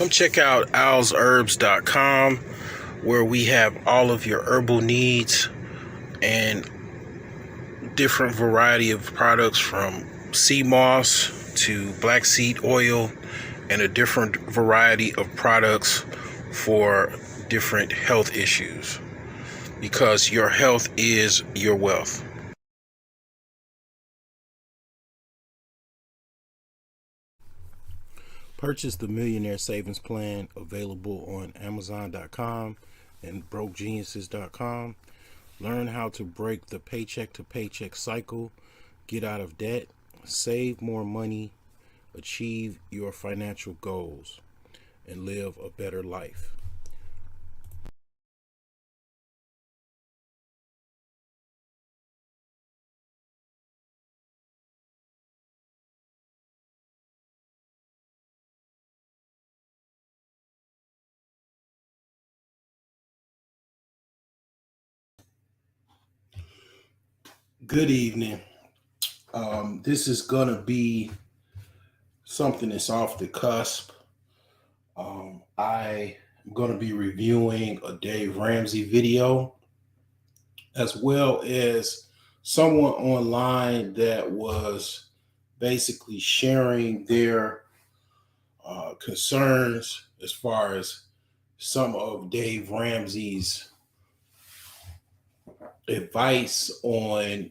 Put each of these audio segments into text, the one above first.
come check out owlsherbs.com where we have all of your herbal needs and different variety of products from sea moss to black seed oil and a different variety of products for different health issues, because your health is your wealth. Purchase the Millionaire Savings Plan, available on Amazon.com and BrokeGeniuses.com. Learn how to break the paycheck to paycheck cycle, get out of debt, save more money, achieve your financial goals, and live a better life. Good evening. This is going to be something that's off the cusp. I am going to be reviewing a Dave Ramsey video, as well as someone online that was basically sharing their concerns as far as some of Dave Ramsey's advice on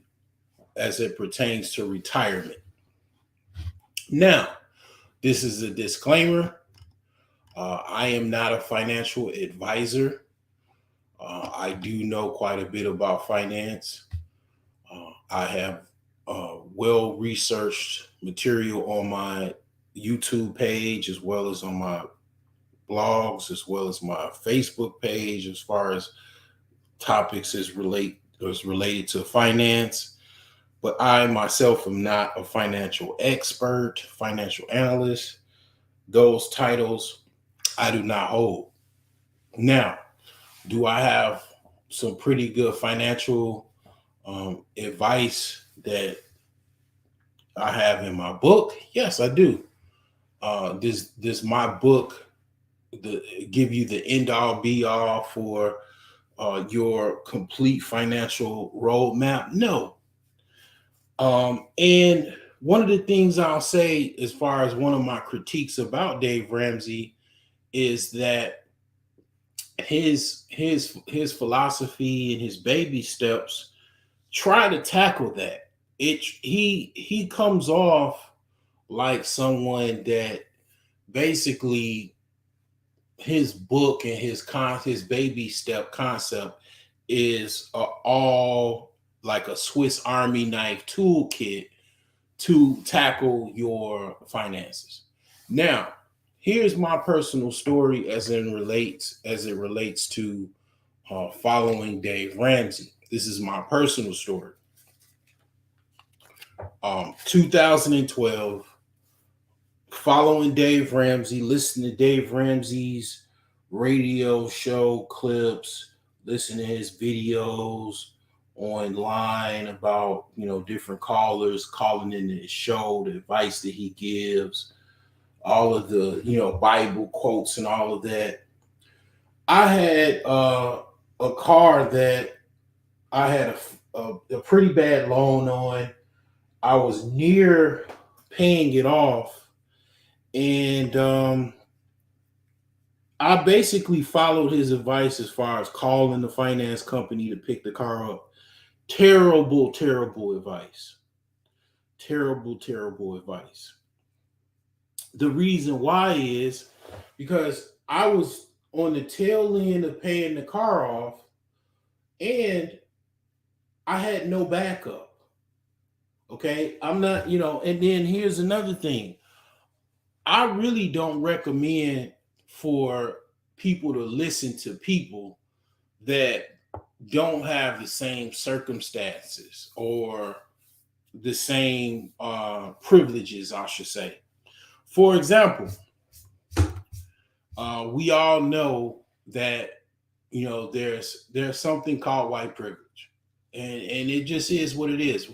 as it pertains to retirement. Now, this is a disclaimer. I am not a financial advisor. I do know quite a bit about finance. I have well researched material on my YouTube page, as well as on my blogs, as well as my Facebook page, as far as topics is related to finance. But I myself am not a financial expert, financial analyst. Those titles I do not hold. Now, do I have some pretty good financial advice that I have in my book? Yes, I do. This my book give you the end all be all for your complete financial roadmap? No. And one of the things I'll say, as far as one of my critiques about Dave Ramsey, is that his philosophy and his baby steps try to tackle that. He comes off like someone that basically his book and his baby step concept is all like a Swiss Army knife toolkit to tackle your finances. Now, here's my personal story as it relates to following Dave Ramsey. This is my personal story. 2012, following Dave Ramsey, listening to Dave Ramsey's radio show clips, listen to his videos online about, different callers calling into his show, the advice that he gives, all of the, Bible quotes and all of that. I had a car that I had a pretty bad loan on. I was near paying it off, and I basically followed his advice as far as calling the finance company to pick the car up. Terrible, terrible advice. Terrible, terrible advice. The reason why is because I was on the tail end of paying the car off, and I had no backup. Okay. I'm not, and then here's another thing. I really don't recommend for people to listen to people that don't have the same circumstances or the same privileges, I should say. For example, we all know that there's something called white privilege, and it just is what it is.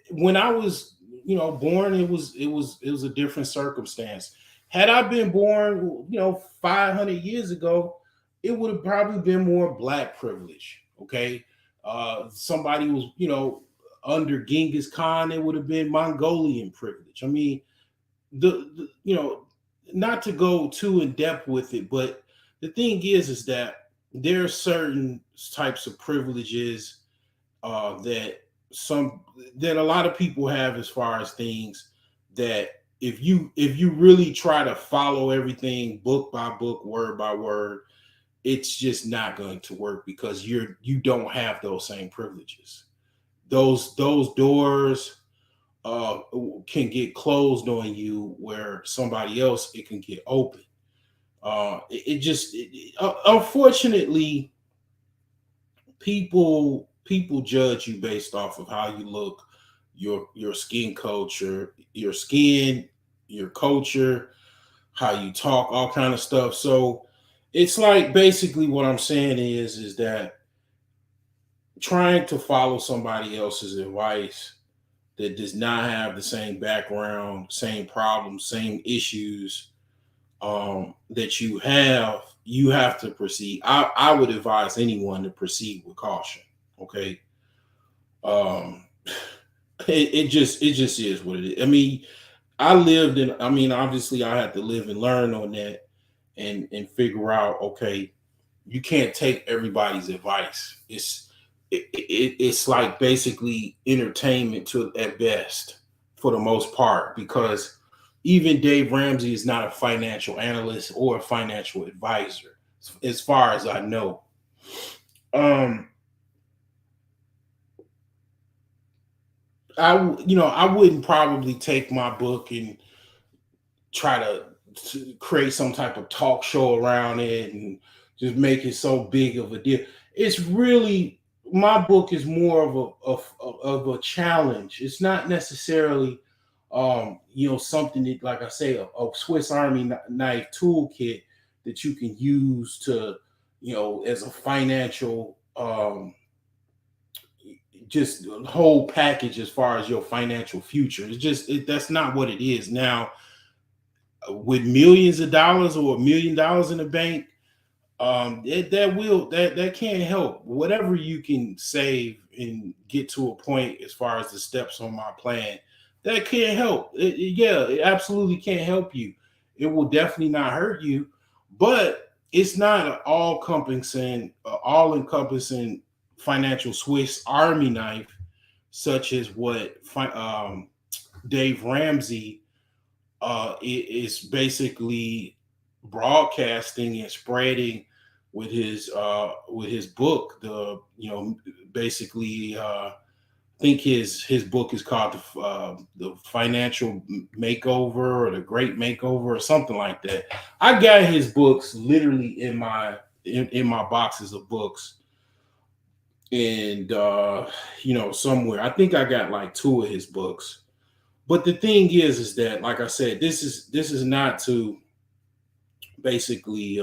When I was born, it was a different circumstance. Had I been born, 500 years ago, it would have probably been more black privilege. Okay. Somebody was, under Genghis Khan, it would have been Mongolian privilege. I mean, the not to go too in depth with it, but the thing is that there are certain types of privileges that some that a lot of people have, as far as things that if you really try to follow everything book by book, word by word, it's just not going to work, because you don't have those same privileges. Those doors uh can get closed on you, where somebody else, it can get open. Unfortunately, people judge you based off of how you look, your skin culture, your culture, how you talk, all kind of stuff. So it's like, basically what I'm saying is that trying to follow somebody else's advice that does not have the same background, same problems, same issues that you have to proceed. I would advise anyone to proceed with caution. Okay. Um, it just is what it is. I mean, obviously I had to live and learn on that, and figure out, okay, you can't take everybody's advice. It's like basically entertainment to at best, for the most part, because even Dave Ramsey is not a financial analyst or a financial advisor, as far as I know. Um, I wouldn't probably take my book and try to create some type of talk show around it and just make it so big of a deal. It's really, my book is more of a challenge. It's not necessarily something that, like I say, a Swiss Army knife toolkit that you can use to, as a financial just whole package as far as your financial future. That's not what it is. Now, with millions of dollars or $1 million in the bank, that can't help. Whatever you can save and get to a point, as far as the steps on my plan, that can't help. Yeah, it absolutely can't help you. It will definitely not hurt you, but it's not an all encompassing financial Swiss Army knife, such as what Dave Ramsey is basically broadcasting and spreading with his book. Basically, I think his book is called the Financial Makeover, or the Great Makeover, or something like that. I got his books literally in my boxes of books, and somewhere I think I got like two of his books. But the thing is that, like I said, this is not to basically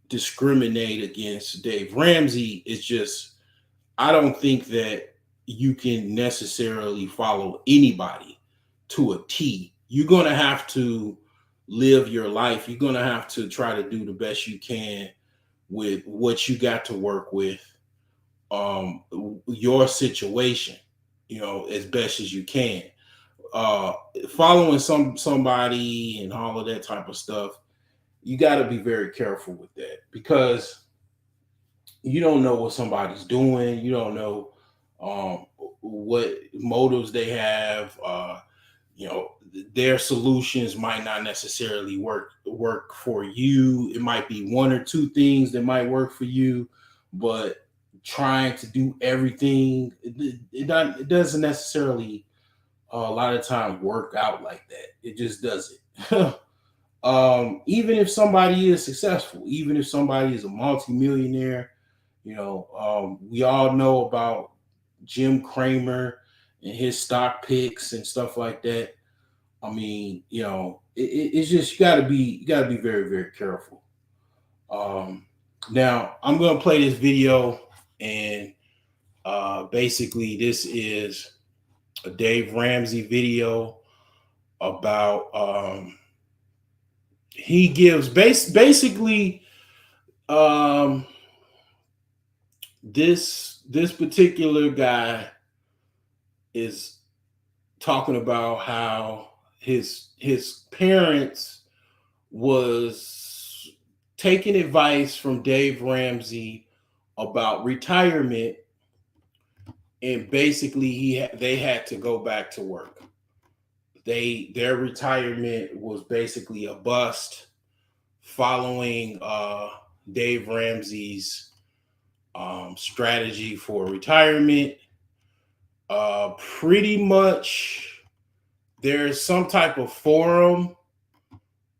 discriminate against Dave Ramsey. It's just, I don't think that you can necessarily follow anybody to a T. You're gonna have to live your life. You're gonna have to try to do the best you can with what you got to work with, your situation, as best as you can. uh Following somebody and all of that type of stuff, you got to be very careful with that, because you don't know what somebody's doing. You don't know um what motives they have. You know, their solutions might not necessarily work for you. It might be one or two things that might work for you, but trying to do everything, it doesn't necessarily a lot of time work out like that. It just doesn't. Even if somebody is successful, even if somebody is a multimillionaire, we all know about Jim Cramer and his stock picks and stuff like that. I mean, it's just, you gotta be very, very careful. Now I'm gonna play this video, and basically this is a Dave Ramsey video about he gives basically this particular guy is talking about how his parents was taking advice from Dave Ramsey about retirement, and basically they had to go back to work. Their retirement was basically a bust following Dave Ramsey's strategy for retirement. Pretty much, there's some type of forum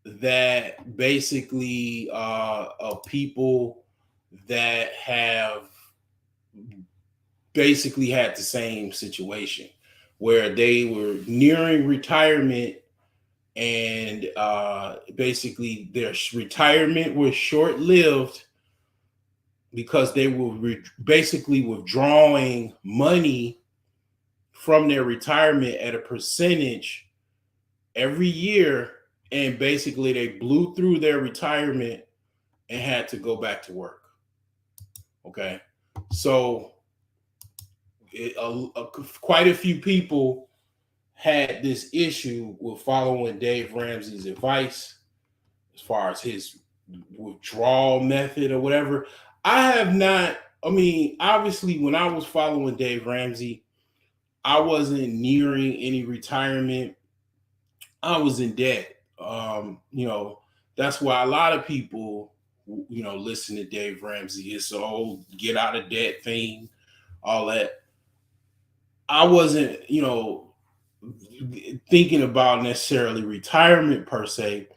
that basically of people that have basically had the same situation where they were nearing retirement, and basically their retirement was short-lived because they were basically withdrawing money from their retirement at a percentage every year, and basically they blew through their retirement and had to go back to work. Okay, so quite a few people had this issue with following Dave Ramsey's advice as far as his withdrawal method or whatever. I have not, I mean, obviously, when I was following Dave Ramsey, I wasn't nearing any retirement. I was in debt. That's why a lot of people, listen to Dave Ramsey. It's the whole get out of debt thing, all that. I wasn't, thinking about necessarily retirement per se,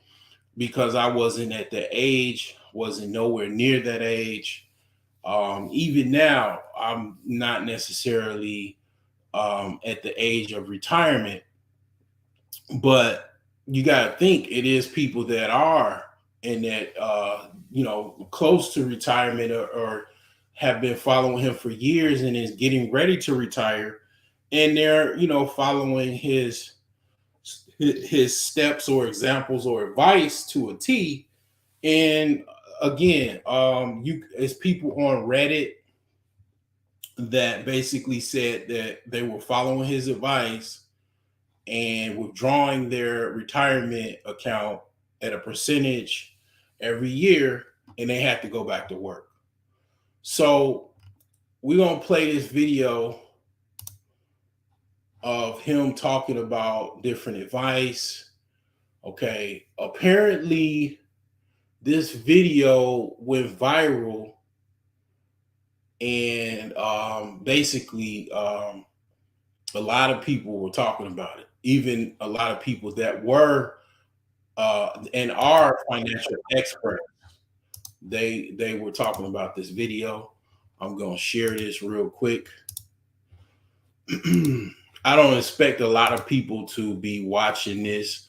because I wasn't at the age, wasn't nowhere near that age. Even now, I'm not necessarily at the age of retirement, but you got to think it is people that are in that, close to retirement, or have been following him for years and is getting ready to retire, and they're, following his steps or examples or advice to a T. And again, it's people on Reddit that basically said that they were following his advice and withdrawing their retirement account at a percentage every year, and they had to go back to work. So we're going to play this video of him talking about different advice. Okay, apparently this video went viral, and basically a lot of people were talking about it. Even a lot of people that were and are financial experts, they were talking about this video. I'm going to share this real quick. I don't expect a lot of people to be watching this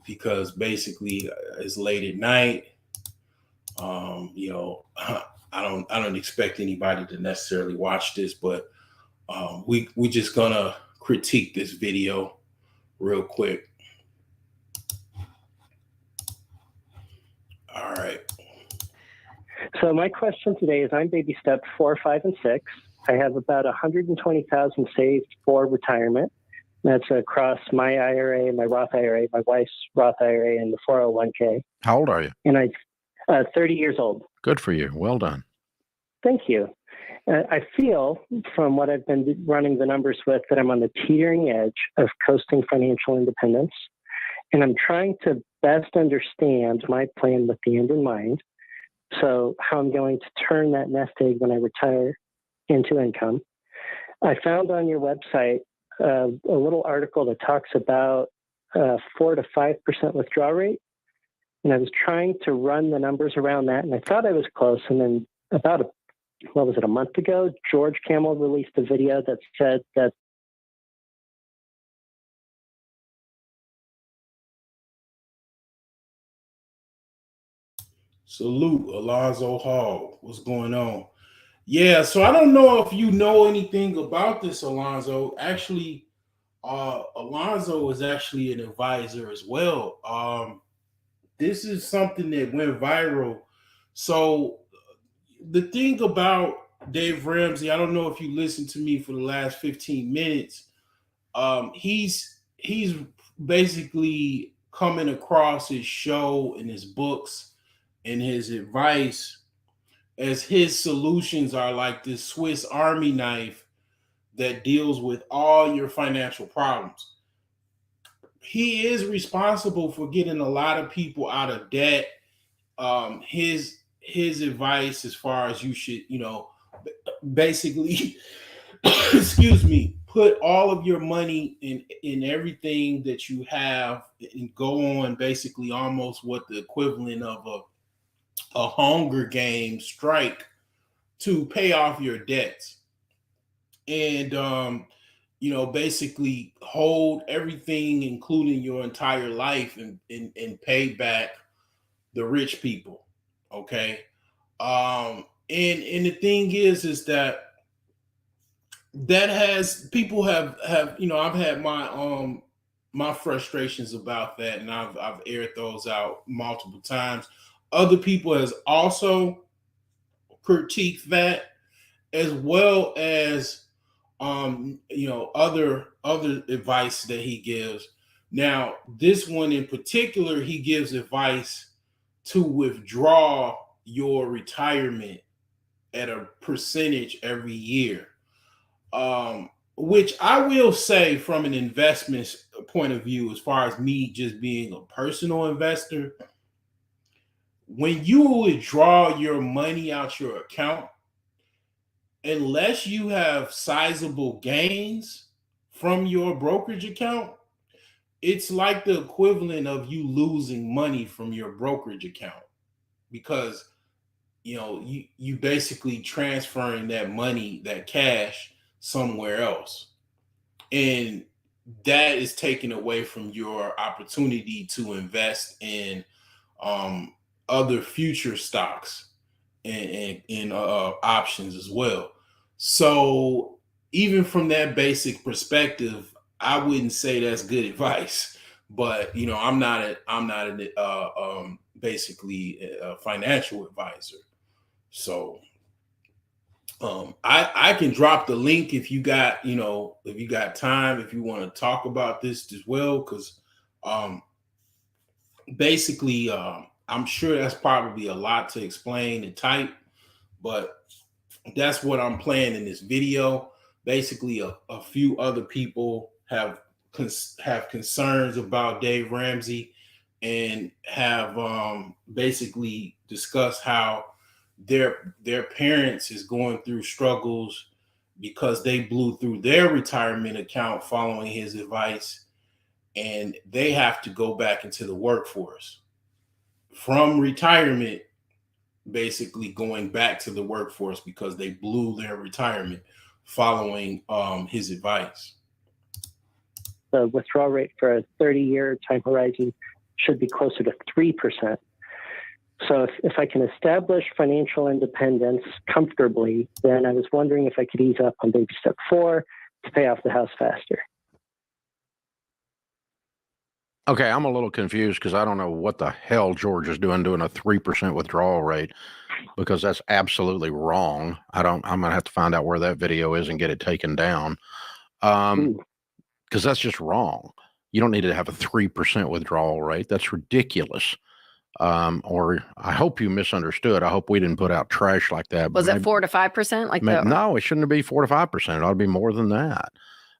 because basically it's late at night. I don't expect anybody to necessarily watch this, but we just gonna critique this video real quick. All right. So my question today is, I'm baby step 4, 5, and 6. I have about 120,000 saved for retirement. That's across my IRA, my Roth IRA, my wife's Roth IRA, and the 401k. How old are you? And I'm 30 years old. Good for you. Well done. Thank you. I feel, from what I've been running the numbers with, that I'm on the teetering edge of coasting financial independence. And I'm trying to best understand my plan with the end in mind. So how I'm going to turn that nest egg when I retire into income. I found on your website a little article that talks about 4 to 5% withdrawal rate. And I was trying to run the numbers around that, and I thought I was close. And then about a month ago, George Camel released a video that said that Salute, Alonzo Hall. What's going on? Yeah, so I don't know if you know anything about this, Alonzo. Actually, Alonzo is actually an advisor as well. this is something that went viral. So the thing about Dave Ramsey, I don't know if you listened to me for the last 15 minutes. He's basically coming across his show and his books and his advice as his solutions are like this Swiss Army knife that deals with all your financial problems. He is responsible for getting a lot of people out of debt. His advice as far as you should, basically, excuse me, put all of your money in everything that you have and go on basically almost what the equivalent of a Hunger Game strike to pay off your debts. And basically hold everything, including your entire life, and pay back the rich people. Okay. And the thing is that has people have I've had my frustrations about that, and I've aired those out multiple times. Other people has also critiqued that, as well as other advice that he gives. Now, this one in particular, he gives advice to withdraw your retirement at a percentage every year. Which I will say, from an investment point of view, as far as me just being a personal investor, when you withdraw your money out your account, unless you have sizable gains from your brokerage account, it's like the equivalent of you losing money from your brokerage account, because you basically transferring that money, that cash, somewhere else, and that is taken away from your opportunity to invest in other future stocks and options as well. So even from that basic perspective, I wouldn't say that's good advice. But I'm not basically a financial advisor. So I can drop the link if you got time, if you want to talk about this as well, because um, basically I'm sure that's probably a lot to explain and type, but that's what I'm playing in this video. Basically, a few other people have concerns about Dave Ramsey, and have basically discussed how their parents is going through struggles because they blew through their retirement account following his advice, and they have to go back into the workforce from retirement, basically going back to the workforce because they blew their retirement following his advice. The withdrawal rate for a 30-year time horizon should be closer to 3%. So if I can establish financial independence comfortably, then I was wondering if I could ease up on baby step 4 to pay off the house faster. Okay, I'm a little confused because I don't know what the hell George is doing a 3% withdrawal rate, because that's absolutely wrong. I'm gonna have to find out where that video is and get it taken down. Because that's just wrong. You don't need to have a 3% withdrawal rate. That's ridiculous. Or I hope you misunderstood. I hope we didn't put out trash like that. Was it 4 to 5%? Like that? No, it shouldn't be 4 to 5%. It ought to be more than that.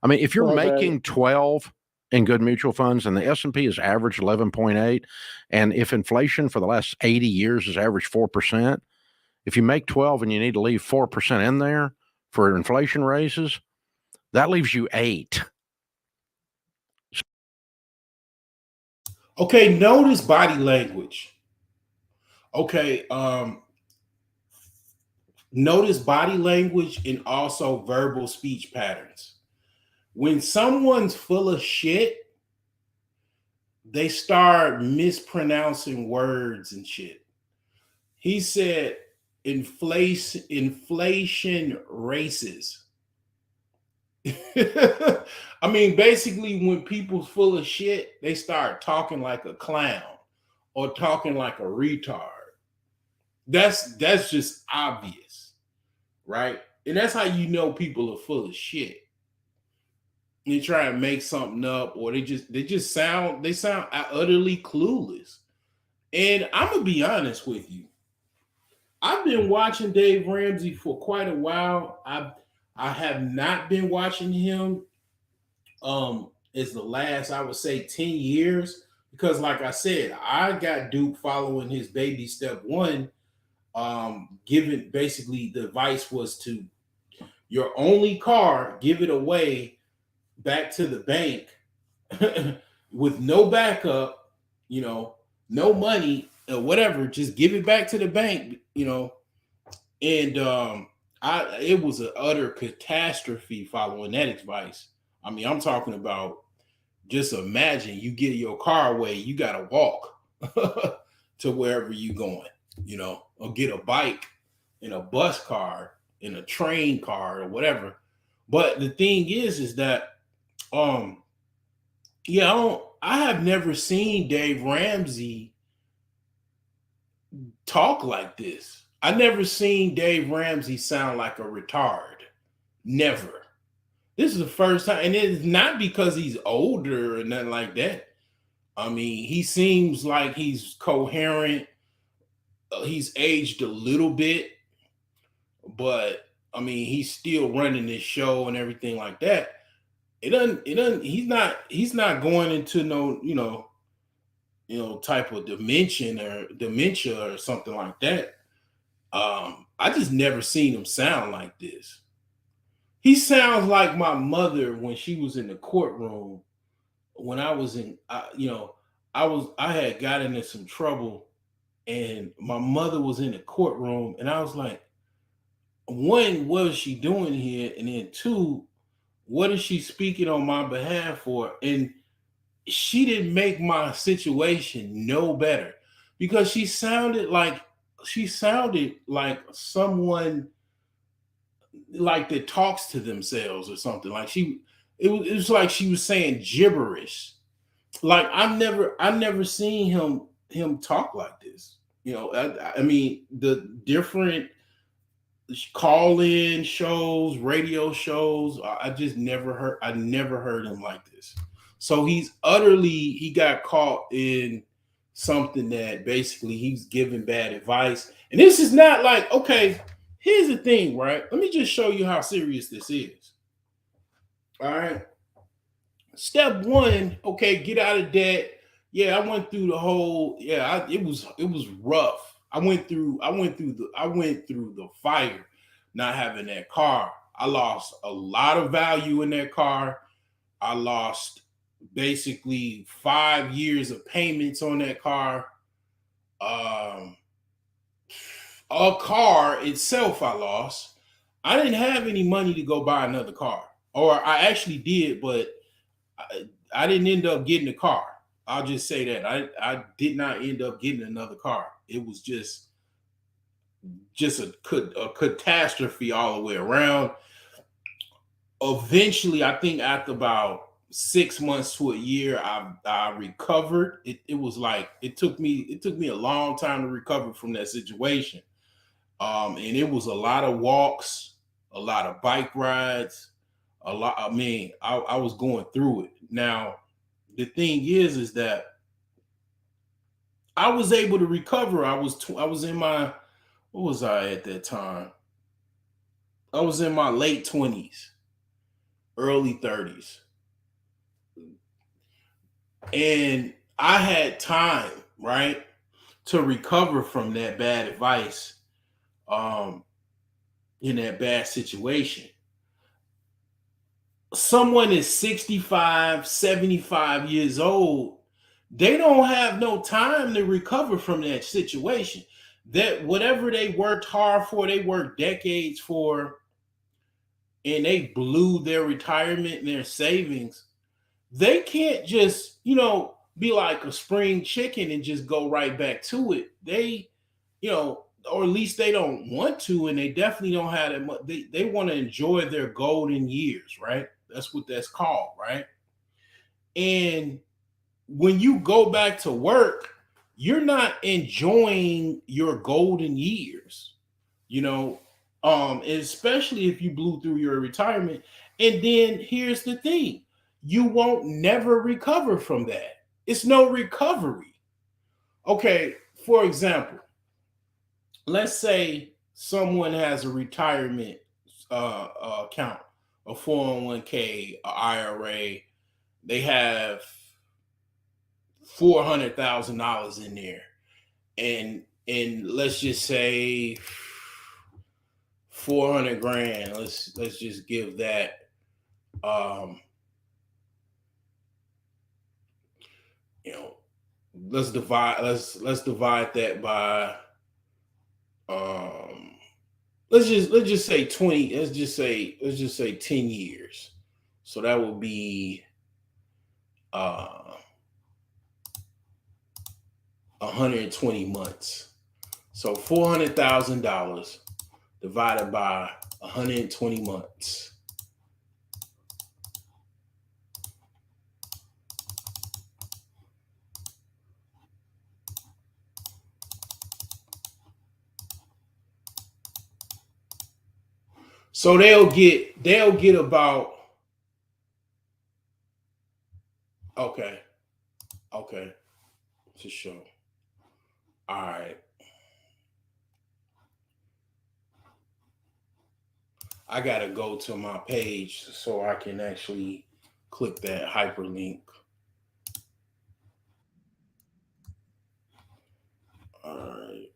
I mean, if you're making 12 in good mutual funds, and the S&P is average 11.8, and if inflation for the last 80 years is average 4%, if you make 12 and you need to leave 4% in there for inflation raises, that leaves you 8. Okay, notice body language. Okay, notice body language and also verbal speech patterns. When someone's full of shit, they start mispronouncing words and shit. He said inflation races. I mean, basically, when people's full of shit, they start talking like a clown, or talking like a retard. That's just obvious, right? And that's how you know people are full of shit. They try and make something up, or they sound utterly clueless. And I'm gonna be honest with you. I've been watching Dave Ramsey for quite a while. I have not been watching him as the last, I would say, 10 years. Because like I said, I got Duke following his baby step one. Given basically the advice was to your only car, give it away back to the bank with no backup, no money or whatever, just give it back to the bank, and it was an utter catastrophe following that advice. I mean, I'm talking about, just imagine you get your car away, you gotta walk to wherever you going, or get a bike in a bus car, in a train car, or whatever. But the thing is that I have never seen Dave Ramsey talk like this. I never seen Dave Ramsey sound like a retard. Never. This is the first time, and it's not because he's older or nothing like that. I mean, he seems like he's coherent. He's aged a little bit, but I mean, he's still running this show and everything like that. He's not going into no, type of dementia or something like that. I just never seen him sound like this. He sounds like my mother when she was in the courtroom. When I was I had got into some trouble, and my mother was in the courtroom, and I was like, one, what is she doing here? And then two, what is she speaking on my behalf for? And she didn't make my situation no better, because she sounded like someone like that talks to themselves or something. Like it was like she was saying gibberish. Like I never seen him talk like this. I mean, the different call-in shows, radio shows, I never heard him like this. So he got caught in something that basically he's giving bad advice. And this is not like, okay, here's the thing, right? Let me just show you how serious this is. All right. Step one, okay, get out of debt. Yeah, I went through the whole, it was rough. I went through the fire not having that car. I lost a lot of value in that car. I lost basically 5 years of payments on that car. A car itself I lost. I didn't have any money to go buy another car. Or I actually did, but I didn't end up getting a car. I'll just say that. I did not end up getting another car. It was just a catastrophe all the way around. Eventually, I think after about 6 months to a year, I recovered. It was like it took me a long time to recover from that situation. And it was a lot of walks, a lot of bike rides, a lot. I mean, I was going through it. Now, the thing is that I was able to recover. I was in my, what was I at that time? I was in my late 20s, early 30s. And I had time, right, to recover from that bad advice, in that bad situation. Someone is 65, 75 years old, they don't have no time to recover from that situation. That whatever they worked hard for, they worked decades for, and they blew their retirement and their savings. They can't just, be like a spring chicken and just go right back to it. They, or at least they don't want to, and they definitely don't have that much. They want to enjoy their golden years, right? That's what that's called, right? And when you go back to work, you're not enjoying your golden years, you know, especially if you blew through your retirement. And then here's the thing, you won't never recover from that. It's no recovery. Okay, for example, let's say someone has a retirement account, a 401k, a IRA. They have $400,000 in there, and let's just say 400 grand. Let's just give that. You know, let's divide that by let's just say 20, let's just say 10 years. So that would be 120 months. So $400,000 divided by 120 months. So they'll get about, okay, to show. All right. I gotta go to my page so I can actually click that hyperlink. All right.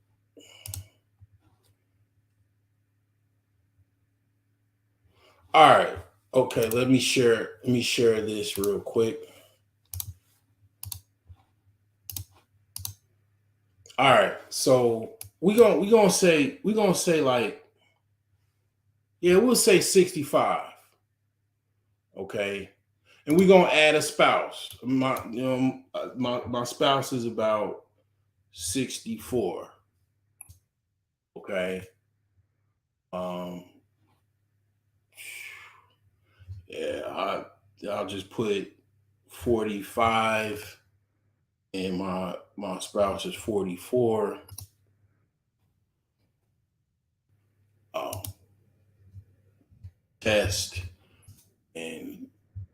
All right. Okay, let me share this real quick. All right. So we're gonna say like, yeah, we'll say 65. Okay. And we're gonna add a spouse. My spouse is about 64. Okay. Yeah, I'll just put 45, and my spouse is 44. Test and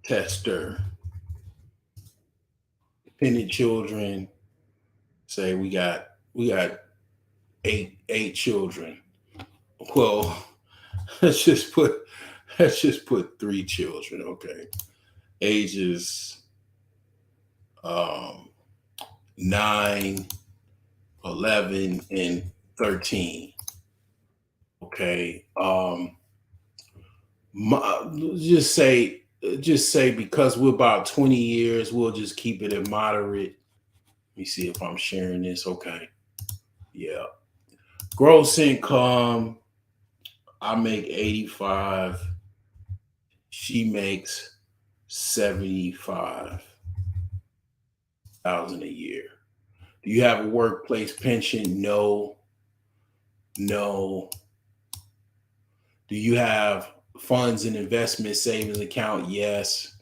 tester. Dependent children. Say we got eight children. Well, let's just put 3 children. Okay, ages 9, 11, and 13. Okay. Just say because we're about 20 years, we'll just keep it at moderate. Let me see if I'm sharing this. Okay. Yeah. Gross income, I make 85. She makes 75,000 a year. Do you have a workplace pension? No. Do you have funds and investment savings account? Yes.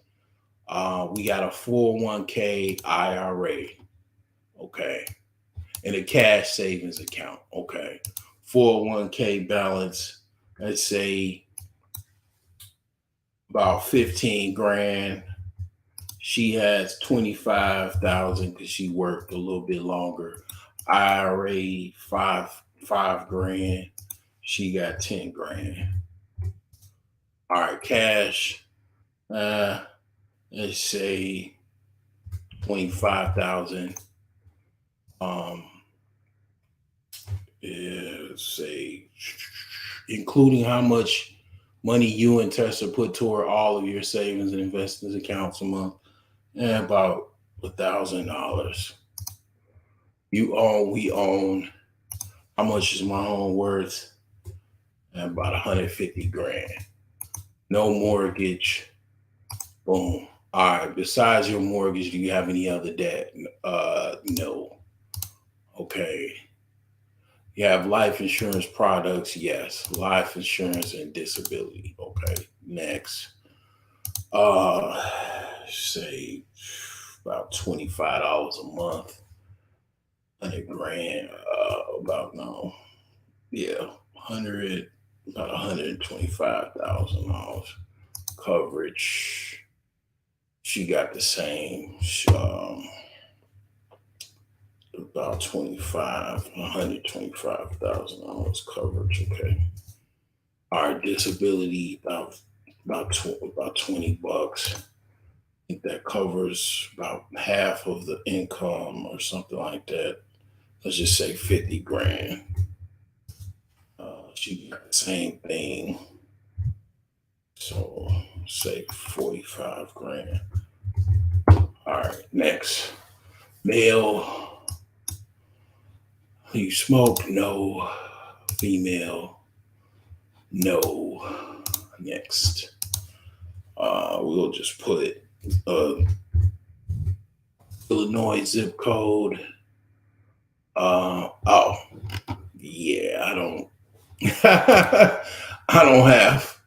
We got a 401k IRA. Okay. And a cash savings account. Okay. 401k balance, let's say about 15 grand. She has 25,000 because she worked a little bit longer. IRA, five grand. She got 10 grand. All right, cash. Let's say 25,000. Let's say, including how much money you and Tessa put toward all of your savings and investments accounts a month, about $1,000. We own. How much is my home worth? About 150 grand. No mortgage. Boom. All right. Besides your mortgage, do you have any other debt? No. Okay. You have life insurance products? Yes. Life insurance and disability. Okay. Next. Say about $25 a month. 100 grand, about no, yeah, 100, about $125,000 coverage. She got the same, about $125,000 coverage. Okay. Our disability about $20. I think that covers about half of the income or something like that. Let's just say 50 grand. She got the same thing. So say 45 grand. All right, next. Male, you smoke? No. Female? No. Next. We'll just put Illinois zip code. Oh, yeah, I don't I don't have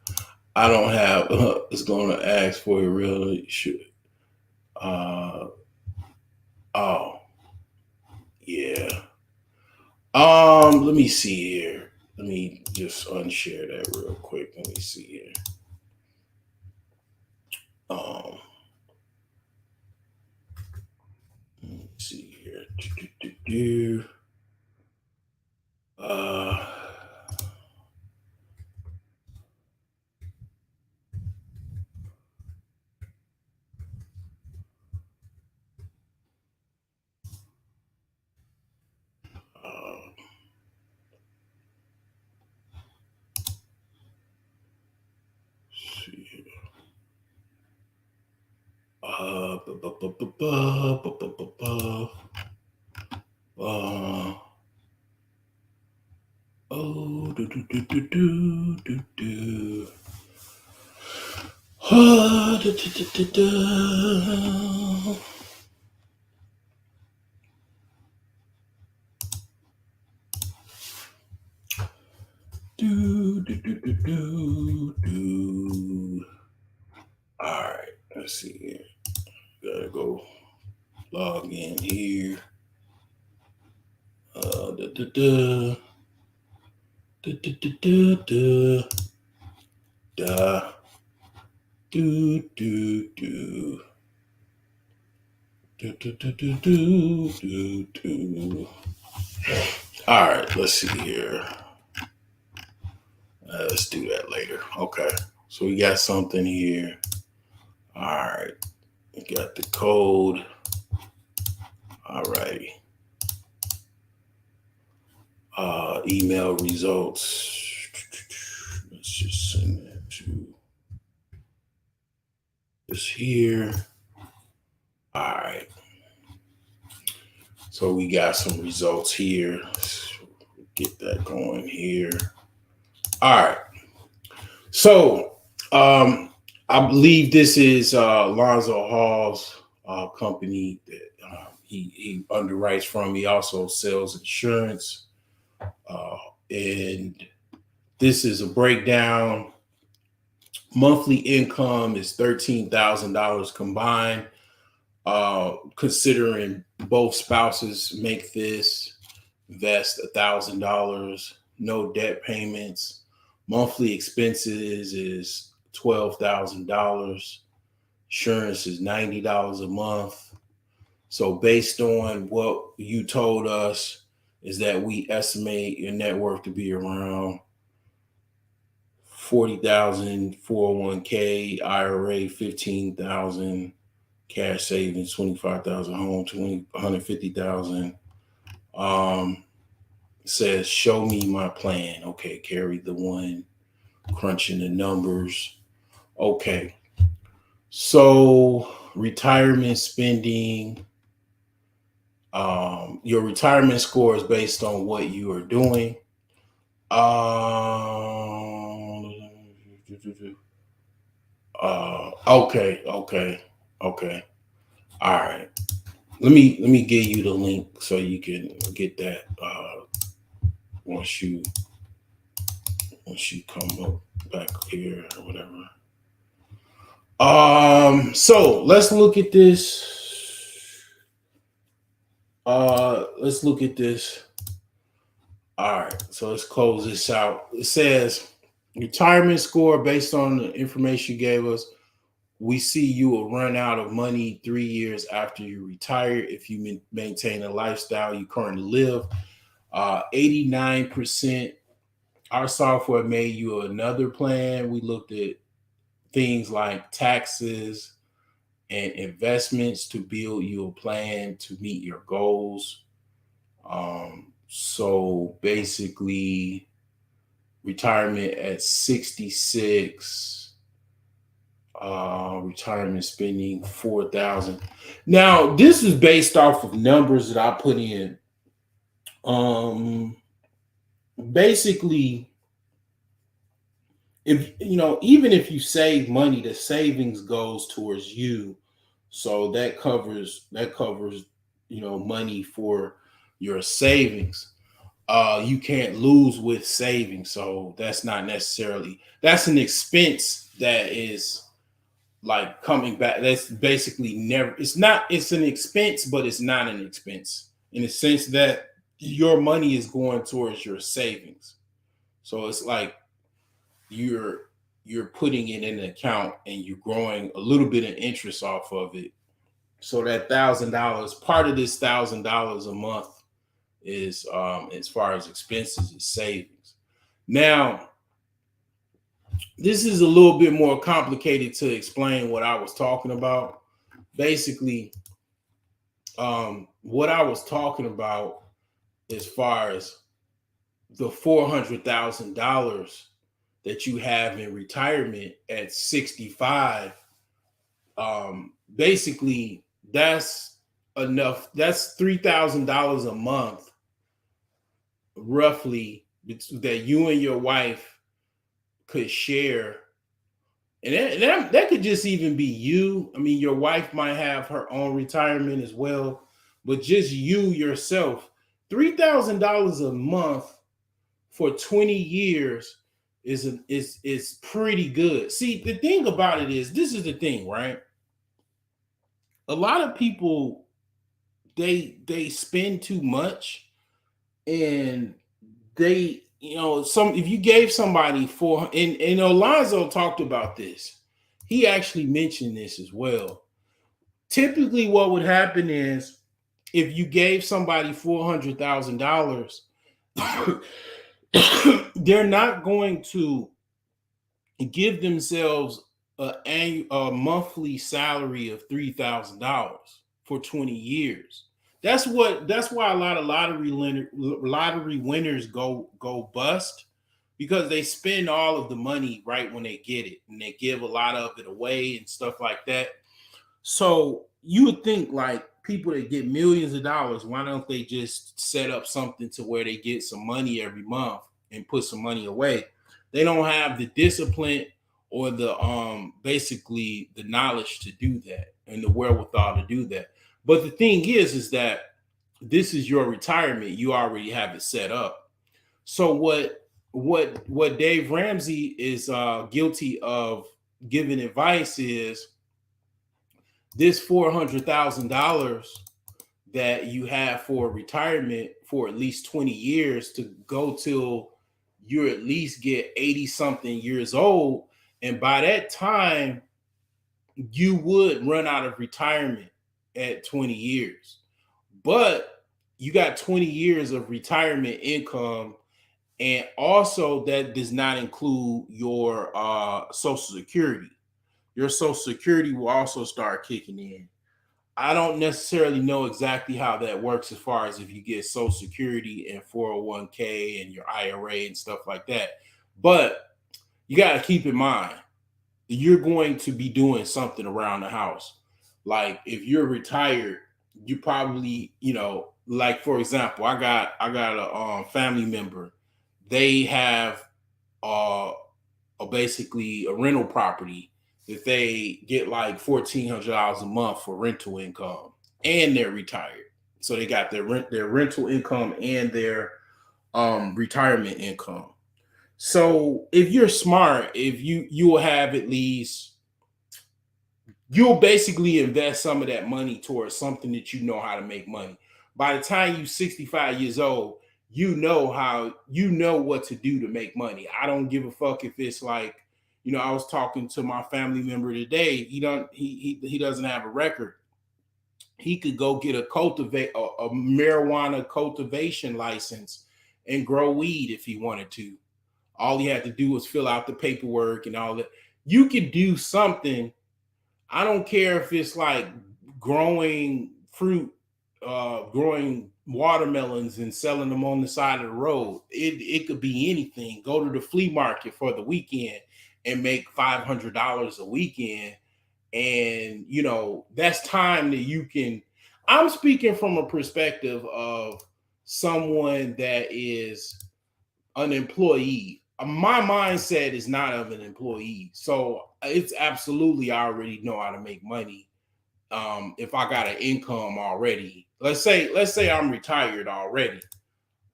it's gonna ask for it really should. Oh, yeah. Let me see here. Let me just unshare that real quick. Let me see here. Let me see here. Uh, see here. Oh, do do do do do do do. Oh, do, do, do, do, do. Do, do, do, do, do, do. All right, let's see here. Gotta go log in here. Da, da, da. Da, da, da, da, da. Da. Do, do, do. Do, do, do, do, do, do, do. All right, let's see here. Let's do that later. Okay, so we got something here. All right, we got the code. All righty. Email results. Let's just send that to this here. All right. So we got some results here. Let's get that going here. All right. So I believe this is Lonzo Hall's company that he underwrites from. He also sells insurance. And this is a breakdown. Monthly income is $13,000 combined. Considering both spouses make this, invest $1,000, no debt payments. Monthly expenses is $12,000. Insurance is $90 a month. So based on what you told us, is that we estimate your net worth to be around 40,000, 401k, IRA, 15,000, cash savings, 25,000, home, 150,000. Says, show me my plan. Okay, carry the one, crunching the numbers. Okay. So retirement spending, your retirement score is based on what you are doing. Okay. All right. Let me give you the link so you can get that once you come up back here or whatever. So let's look at this. Let's look at this. All right, so let's close this out. It says retirement score based on the information you gave us. We see you will run out of money 3 years after you retire if you maintain a lifestyle you currently live. 89%. Our software made you another plan. We looked at things like taxes and investments to build you a plan to meet your goals. So basically, retirement at 66, retirement spending 4,000. Now, this is based off of numbers that I put in. Basically, if even if you save money, the savings goes towards you, so that covers money for your savings. You can't lose with savings, so that's not necessarily, that's an expense that is like coming back. That's basically never, it's an expense, but it's not an expense in the sense that your money is going towards your savings. So it's like you're putting it in an account and you're growing a little bit of interest off of it. So that $1,000, part of this $1,000 a month is, as far as expenses, is savings. Now, this is a little bit more complicated to explain what I was talking about. Basically, what I was talking about as far as the $400,000 that you have in retirement at 65, basically that's enough. That's $3,000 a month, roughly, that you and your wife could share. And that could just even be you. I mean, your wife might have her own retirement as well, but just you yourself, $3,000 a month for 20 years is pretty good. See, the thing about it is, this is the thing, right? A lot of people, they spend too much, and they, if you gave somebody and Alonzo talked about this. He actually mentioned this as well. Typically, what would happen is if you gave somebody $400,000, they're not going to give themselves a monthly salary of $3,000 for 20 years. That's why a lot of lottery winners go bust, because they spend all of the money right when they get it, and they give a lot of it away and stuff like that. So you would think, like, people that get millions of dollars, why don't they just set up something to where they get some money every month and put some money away? They don't have the discipline or the basically the knowledge to do that and the wherewithal to do that. But the thing is that this is your retirement. You already have it set up. So what Dave Ramsey is guilty of giving advice is this $400,000 that you have for retirement for at least 20 years to go till you at least get 80 something years old. And by that time, you would run out of retirement at 20 years. But you got 20 years of retirement income. And also, that does not include your Social Security. Your Social Security will also start kicking in. I don't necessarily know exactly how that works as far as if you get Social Security and 401k and your IRA and stuff like that. But you got to keep in mind, you're going to be doing something around the house. Like if you're retired, you probably, like for example, I got a family member. They have basically a rental property that they get like $1,400 a month for rental income, and they're retired. So they got their rental income and their retirement income. So if you're smart, if you will have at least, you'll basically invest some of that money towards something that you know how to make money. by the time you 65 years old, you know what to do to make money. I don't give a fuck if it's like, I was talking to my family member today. He doesn't have a record. He could go get a marijuana cultivation license and grow weed if he wanted to. All he had to do was fill out the paperwork and all that. You could do something. I don't care if it's like growing fruit, growing watermelons and selling them on the side of the road. It could be anything. Go to the flea market for the weekend and make $500 a weekend. And, that's time that you can. I'm speaking from a perspective of someone that is an employee. My mindset is not of an employee. So it's absolutely, I already know how to make money. If I got an income already, let's say I'm retired already,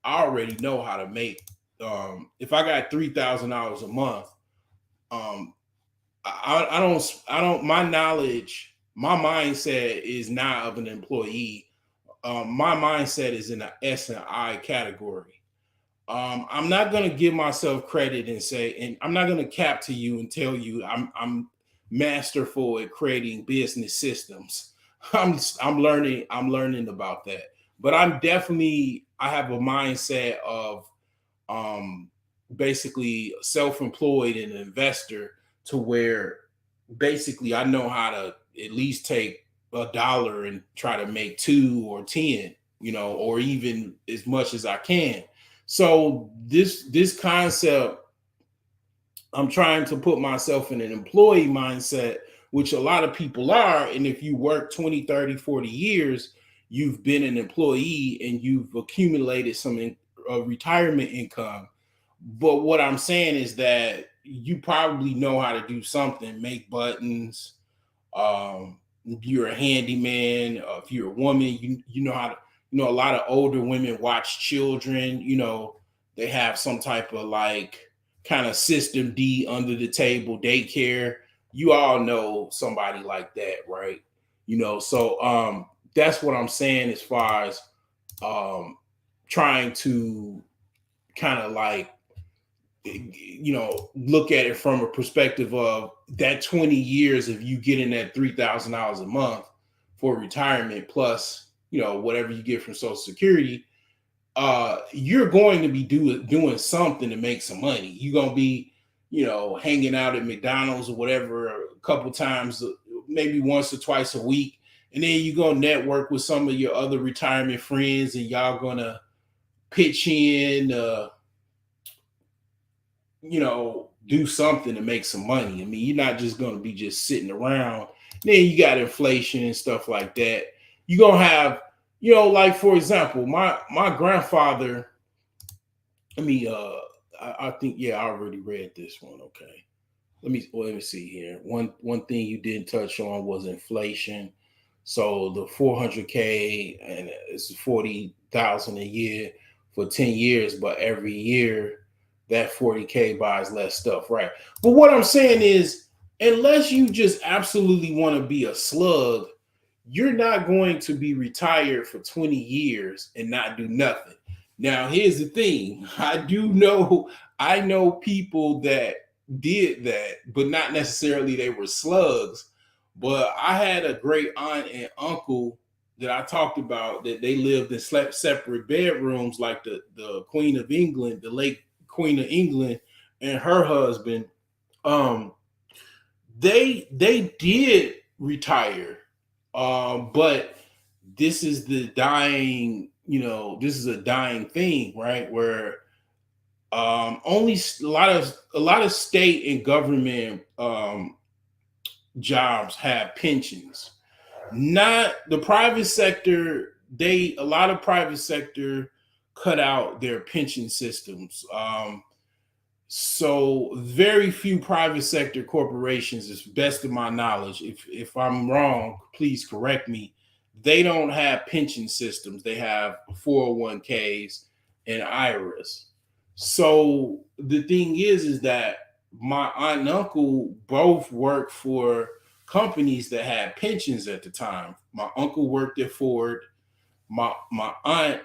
I already know how to make, if I got $3,000 a month, I don't, my knowledge, my mindset is not of an employee. My mindset is in the S and I category. I'm not going to give myself credit and say, and I'm not going to cap to you and tell you I'm masterful at creating business systems. I'm learning about that. But I have a mindset of basically self-employed and an investor, to where basically I know how to at least take $1 and try to make 2 or 10, or even as much as I can. So this concept, I'm trying to put myself in an employee mindset, which a lot of people are. And if you work 20, 30, 40 years, you've been an employee and you've accumulated some retirement income. But what I'm saying is that you probably know how to do something, make buttons. If you're a handyman, if you're a woman, you know how to, a lot of older women watch children, they have some type of like kind of system D under the table daycare. You all know somebody like that, right? So that's what I'm saying as far as trying to kind of like, look at it from a perspective of that 20 years of you getting that $3,000 a month for retirement, plus, whatever you get from Social Security. You're going to be doing something to make some money. You're going to be, hanging out at McDonald's or whatever a couple times, maybe once or twice a week. And then you're going to network with some of your other retirement friends, and y'all going to pitch in, do something to make some money. I mean, you're not just going to be just sitting around. Then you got inflation and stuff like that. You're going to have, like, for example, my grandfather, I think, I already read this one. Okay. Let me see here. One thing you didn't touch on was inflation. So the 400K, and it's 40,000 a year for 10 years, but every year that 40K buys less stuff, right? But what I'm saying is, unless you just absolutely want to be a slug, you're not going to be retired for 20 years and not do nothing. Now, here's the thing. I know people that did that, but not necessarily they were slugs. But I had a great aunt and uncle that I talked about, that they lived and slept separate bedrooms, like the Queen of England, the late Queen of England, and her husband. They did retire, but this is the dying. This is a dying thing, right? Where only a lot of state and government jobs have pensions. Not the private sector. A lot of private sector cut out their pension systems. So very few private sector corporations, as best of my knowledge, if I'm wrong, please correct me, they don't have pension systems. They have 401ks and IRAs. So the thing is that my aunt and uncle both worked for companies that had pensions at the time. My uncle worked at Ford. my aunt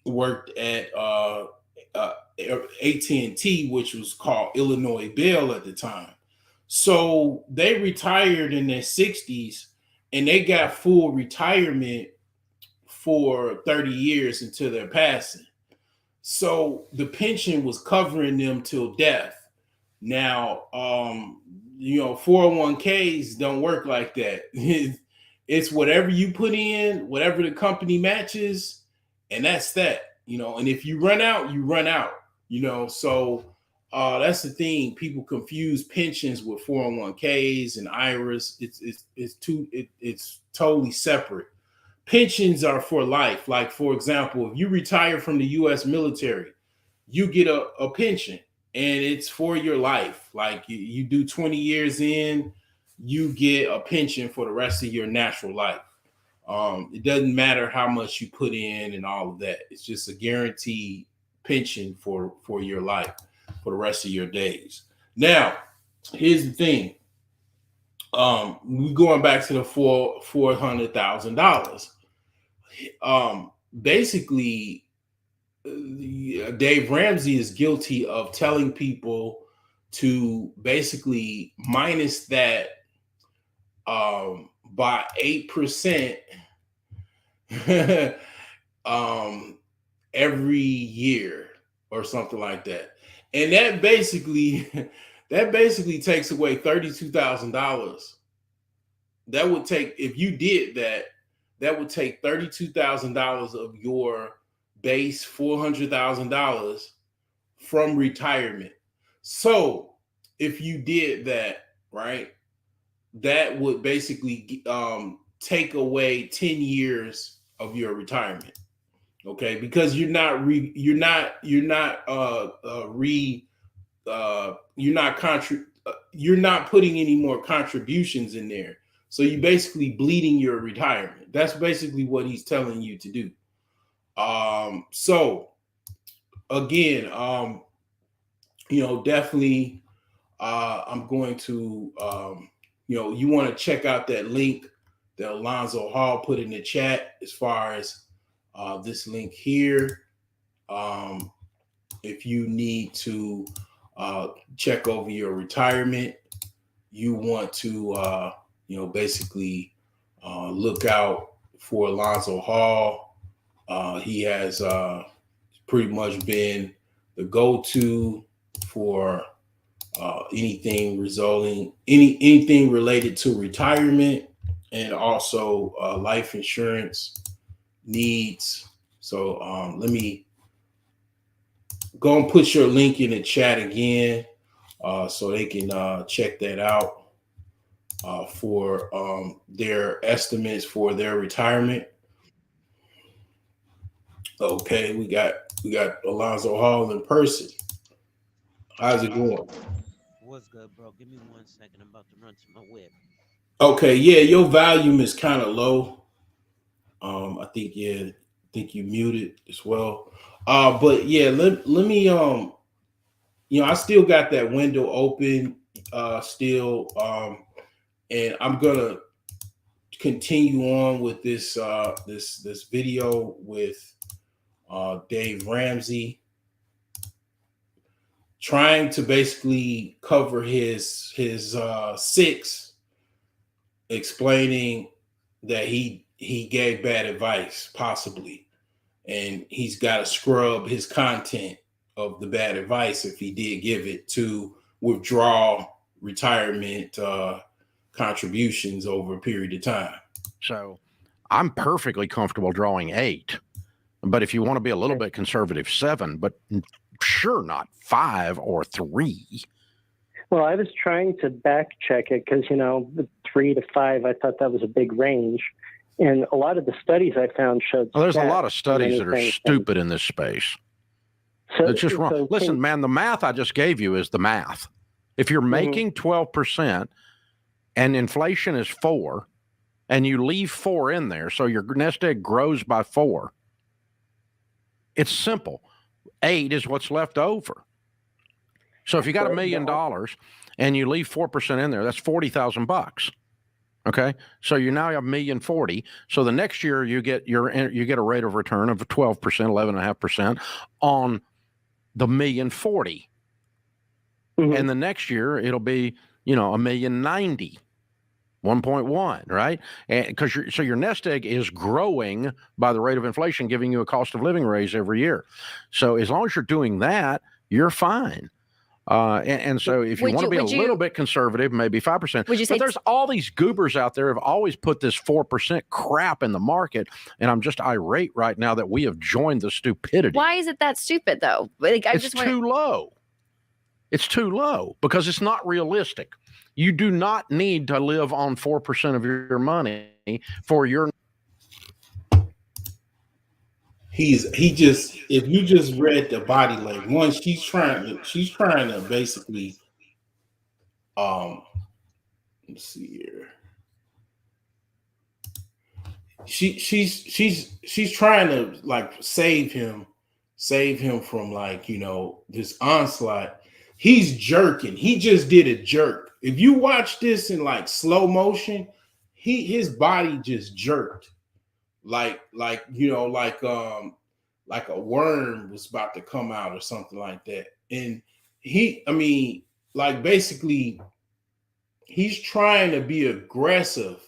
worked at AT&T, which was called Illinois Bell at the time. So they retired in their 60s and they got full retirement for 30 years until their passing. So the pension was covering them till death. Now, 401ks don't work like that. It's whatever you put in, whatever the company matches, and that's that. And if you run out, you run out. So that's the thing. People confuse pensions with 401ks and IRAs. It's totally separate. Pensions are for life. Like, for example, if you retire from the U.S. military, you get a pension and it's for your life. Like you do 20 years in, you get a pension for the rest of your natural life. It doesn't matter how much you put in and all of that. It's just a guaranteed pension for your life, for the rest of your days. Now, here's the thing. We going back to the $400,000. Basically, Dave Ramsey is guilty of telling people to basically minus that by 8% every year or something like that. And that basically takes away $32,000. That would take, if you did that would take $32,000 of your base $400,000 from retirement. So if you did that, right, that would basically take away 10 years of your retirement. Okay, because you're not putting any more contributions in there. So you basically bleeding your retirement. That's basically what he's telling you to do. So again, definitely, I'm going to, you want to check out that link that Alonzo Hall put in the chat as far as this link here. If you need to check over your retirement, you want to, basically look out for Alonzo Hall. He has pretty much been the go-to for anything related to retirement and also life insurance needs. So let me go and put your link in the chat again so they can check that out for their estimates for their retirement. Okay, we got Alonzo Hall in person. How's it going? What's good, bro? Give me 1 second. I'm about to run to my whip. Okay, yeah, your volume is kind of low. I think you muted as well. But yeah, let me I still got that window open still, and I'm gonna continue on with this this video with Dave Ramsey, trying to basically cover his six, explaining that he gave bad advice possibly, and he's got to scrub his content of the bad advice if he did give it to withdraw retirement contributions over a period of time. So I'm perfectly comfortable drawing 8, but if you want to be a little bit conservative, 7, but sure not 5 or 3. Well, I was trying to back check it because, the 3 to 5, I thought that was a big range. And a lot of the studies I found showed. Well, there's a lot of studies that are stupid in this space. So, it's just wrong. So listen, man, the math I just gave you is the math. If you're making 12% and inflation is 4 and you leave 4 in there, so your nest egg grows by 4, it's simple. 8 is what's left over. So if you got $1 million and you leave 4% in there, that's $40,000. Okay, so you now have 1,040,000. So the next year you get a rate of return of 12%, 11.5% on the 1,040,000, and the next year it'll be 1,090,000, 1.1, right? And because your nest egg is growing by the rate of inflation, giving you a cost of living raise every year. So as long as you're doing that, you're fine. And so if you want to be a little bit conservative, maybe 5%. But there's all these goobers out there who have always put this 4% crap in the market. And I'm just irate right now that we have joined the stupidity. Why is it that stupid, though? It's too low. It's too low because it's not realistic. You do not need to live on 4% of your money for your. If you just read the body language, one, she's trying to basically, let's see here. She's trying to like save him from like, this onslaught. He's jerking. He just did a jerk. If you watch this in like slow motion, his body just jerked. Like a worm was about to come out or something like that. And basically he's trying to be aggressive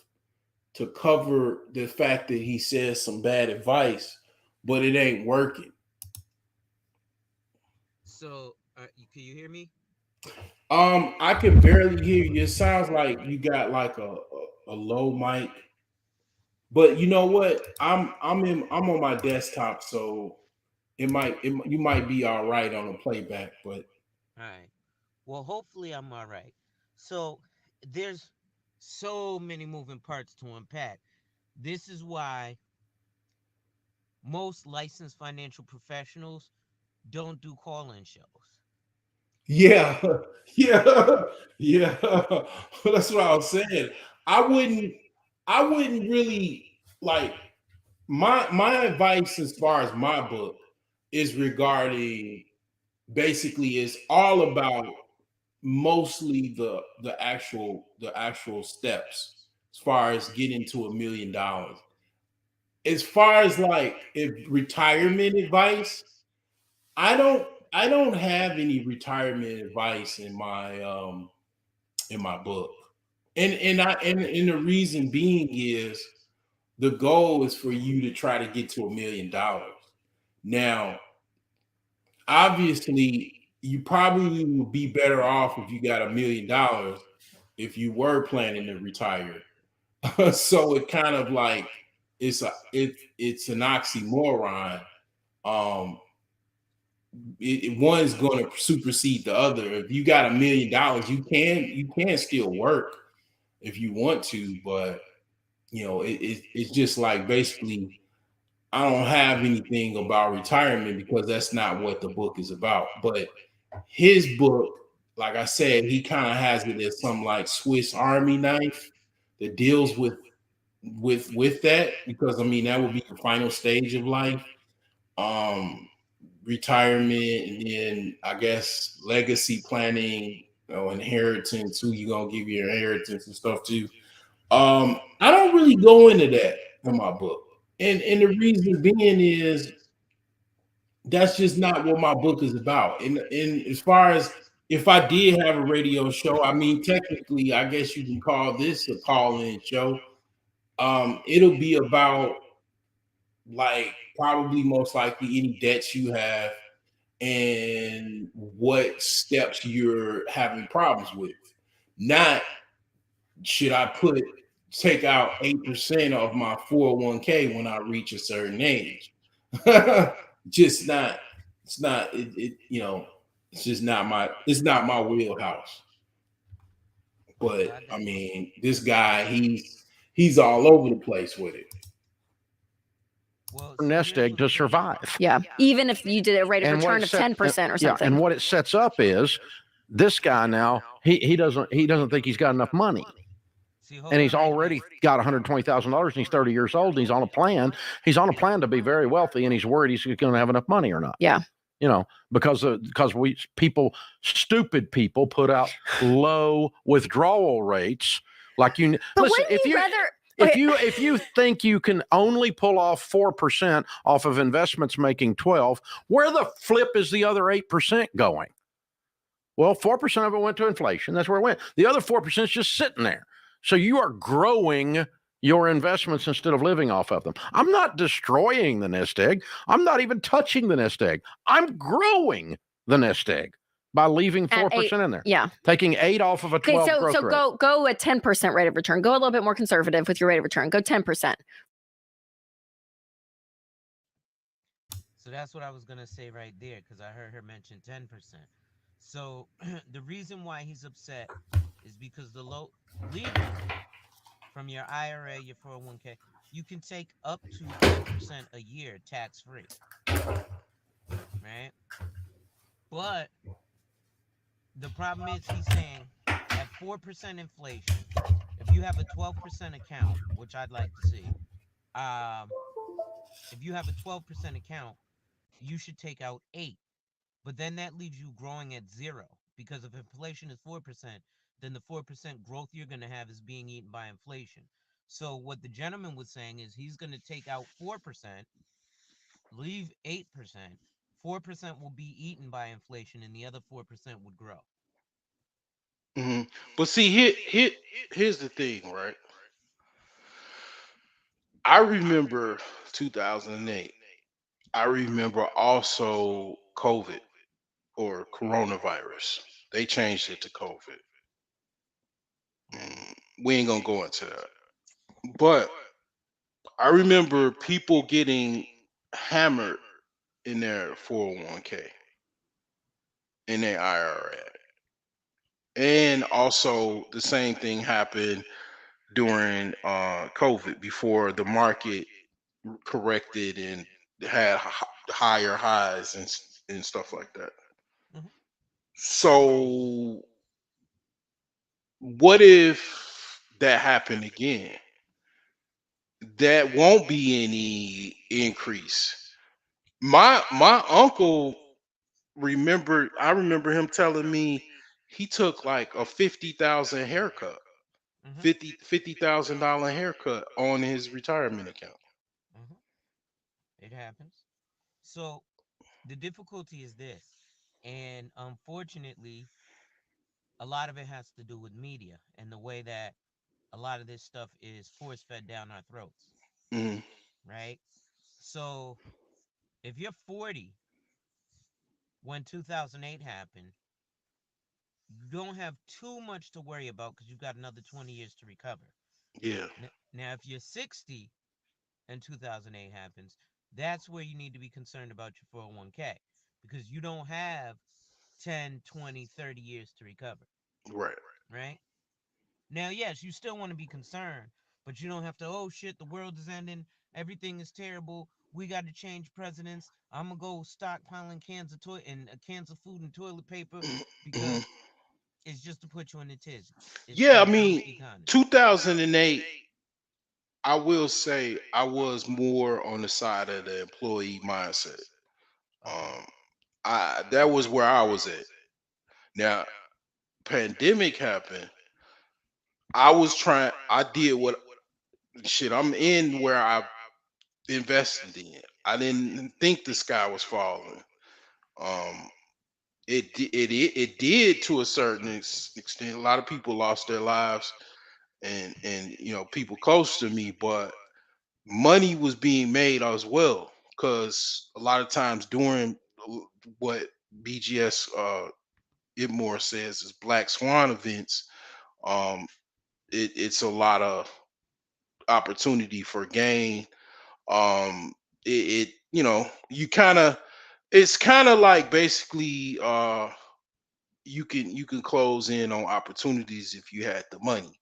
to cover the fact that he says some bad advice, but it ain't working. So, can you hear me? I can barely hear you. It sounds like you got like a low mic. But you know what? I'm on my desktop, so you might be all right on the playback. But all right. Well, hopefully I'm all right. So there's so many moving parts to unpack. This is why most licensed financial professionals don't do call-in shows. Yeah. That's what I was saying. I wouldn't really like my advice as far as my book is regarding basically is all about mostly the actual steps as far as getting to $1 million. As far as like if retirement advice, I don't have any retirement advice in my book. And the reason being is the goal is for you to try to get to $1 million. Now, obviously, you probably would be better off if you got $1 million if you were planning to retire. So it kind of like it's an oxymoron. One's going to supersede the other. If you got $1 million, you can still work if you want to, but it's just like basically I don't have anything about retirement because that's not what the book is about. But his book, like I said, he kind of has it as some like Swiss Army knife that deals with that, because that would be the final stage of life. Retirement, and then I guess legacy planning, inheritance, who you gonna give your inheritance and stuff to. I don't really go into that in my book. And the reason being is that's just not what my book is about. And as far as if I did have a radio show, technically, I guess you can call this a call-in show. It'll be about like probably most likely any debts you have and what steps you're having problems with. Not should I take out 8% of my 401k when I reach a certain age. Just not, it's not, it's just not it's not my wheelhouse. But this guy, he's all over the place with it. Well, nest egg to survive. Yeah. Even if you did a rate of return of 10% or something. Yeah, and what it sets up is this guy now, he doesn't think he's got enough money. And he's already got $120,000 and he's 30 years old and he's on a plan. He's on a plan to be very wealthy and he's worried he's going to have enough money or not. Yeah. Because stupid people put out low withdrawal rates Like you But listen, wouldn't you rather? if you think you can only pull off 4% off of investments making 12, where the flip is the other 8% going? Well, 4% of it went to inflation. That's where it went. The other 4% is just sitting there. So you are growing your investments instead of living off of them. I'm not destroying the nest egg. I'm not even touching the nest egg. I'm growing the nest egg by leaving 4% in there. Yeah. Taking 8 off of a 12 growth rate. So go a 10% rate of return. Go a little bit more conservative with your rate of return. Go 10%. So that's what I was going to say right there, because I heard her mention 10%. So the reason why he's upset is because the low leaving from your IRA, your 401k, you can take up to 10% a year tax free. Right? But the problem is, he's saying at 4% inflation, if you have a 12% account, which I'd like to see, if you have a 12% account, you should take out 8. But then that leaves you growing at 0, because if inflation is 4%, then the 4% growth you're going to have is being eaten by inflation. So what the gentleman was saying is he's going to take out 4%, leave 8%. 4% will be eaten by inflation, and the other 4% would grow. Mm-hmm. But see, here's the thing, right? I remember 2008. I remember also COVID or coronavirus. They changed it to COVID. We ain't gonna go into that. But I remember people getting hammered in their 401k, in their IRA. And also the same thing happened during COVID, before the market corrected and had higher highs and stuff like that. Mm-hmm. So what if that happened again? That won't be any increase. My uncle I remember him telling me he took like a 50,000 haircut. Mm-hmm. $50,000 haircut on his retirement account. Mm-hmm. It happens. So the difficulty is this, and unfortunately, a lot of it has to do with media and the way that a lot of this stuff is force fed down our throats, Mm-hmm. right? So if you're 40 when 2008 happened, you don't have too much to worry about because you've got another 20 years to recover. Yeah. Now, if you're 60 and 2008 happens, that's where you need to be concerned about your 401k, because you don't have 10, 20, 30 years to recover. Right. Right? Now, yes, you still want to be concerned, but you don't have to, oh shit, the world is ending, everything is terrible, we got to change presidents, I'm going to go stockpiling cans of cans of food and toilet paper, because it's just to put you in a tizzy. It's Yeah, to I mean, boost the economy. 2008, I will say I was more on the side of the employee mindset. Okay. That was where I was at. Now, pandemic happened. I did what shit. I'm in where I invested in. I didn't think the sky was falling. Um, it did to a certain extent. A lot of people lost their lives, and people close to me, but money was being made as well, because a lot of times during what BGS Itmore says is black swan events, um, it's a lot of opportunity for gain. It you kind of it's kind of like basically you can close in on opportunities if you had the money.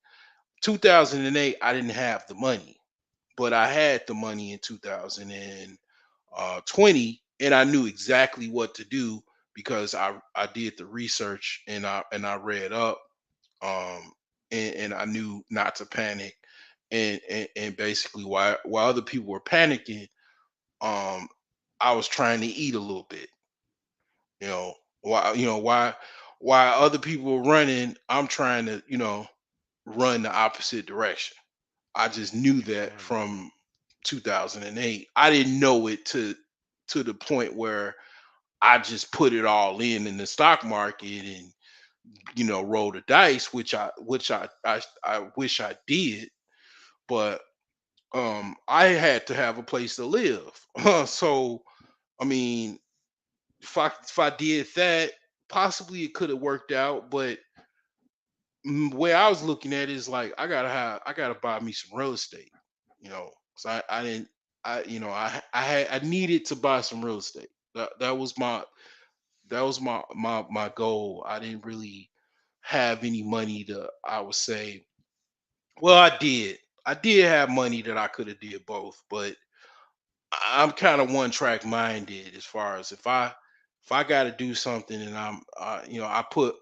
2008, I didn't have the money, but I had the money in 2020, and I knew exactly what to do because I did the research, and I read up, um, and I knew not to panic, and basically while other people were panicking, um, I was trying to eat a little bit. You know why other people were running, I'm trying to run the opposite direction. I just knew I that understand. from 2008. I didn't know it to the point where I just put it all in the stock market and roll the dice, which I wish I did, but I had to have a place to live. So I mean, if I did that, possibly it could have worked out, but way I was looking at it is like I gotta buy me some real estate, you know. So I didn't I you know I needed to buy some real estate. That was my goal. I didn't really have any money to, I would say. Well, I did have money that I could have did both, but I'm kind of one track minded as far as if I got to do something and I put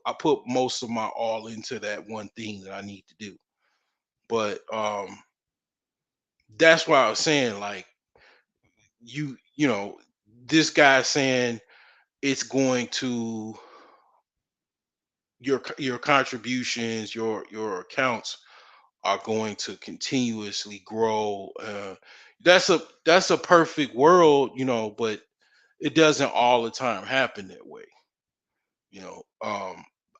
most of my all into that one thing that I need to do. But that's why I was saying, like, you know this guy saying it's going to your contributions, your accounts are going to continuously grow. That's a perfect world, but it doesn't all the time happen that way. You know,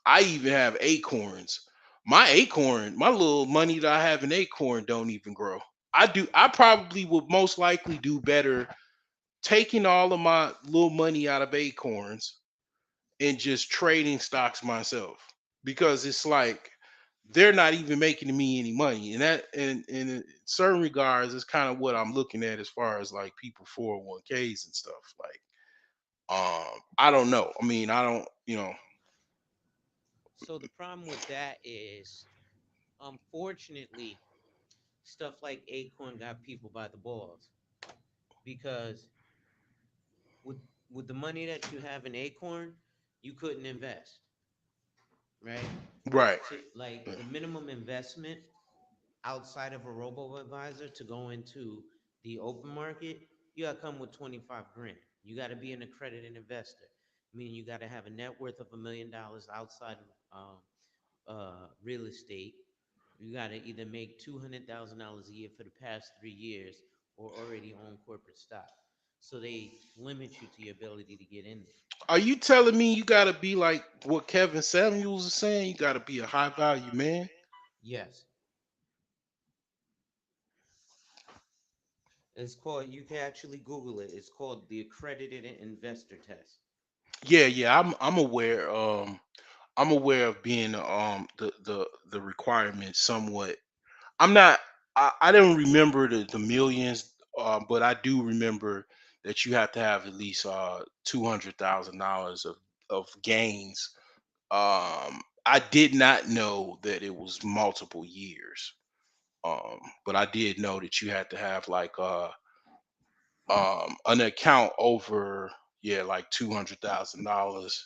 I even have acorns. My little money that I have in acorn don't even grow. I probably would most likely do better taking all of my little money out of acorns and just trading stocks myself, because it's like they're not even making me any money, and that in certain regards is kind of what I'm looking at as far as like people 401ks and stuff. Like, I don't know. I mean, I don't, So the problem with that is, unfortunately, stuff like Acorn got people by the balls because with with the money that you have in Acorn, you couldn't invest, right? right. So, like, the minimum investment outside of a robo advisor to go into the open market, you got to come with 25 grand. You got to be an accredited investor, meaning you got to have a net worth of $1 million outside of real estate. You got to either make $200,000 a year for the past 3 years or already own corporate stock. So they limit you to your ability to get in there. Are you telling me you got to be like what Kevin Samuels is saying? You got to be a high value man? Yes, it's called. You can actually Google it. It's called the accredited investor test. Yeah, yeah. I'm aware. I'm aware of being the requirements somewhat. I'm not. I don't remember the millions, but I do remember that you have to have at least $200,000 of gains. I did not know that it was multiple years. But I did know that you had to have like an account over, yeah, like $200,000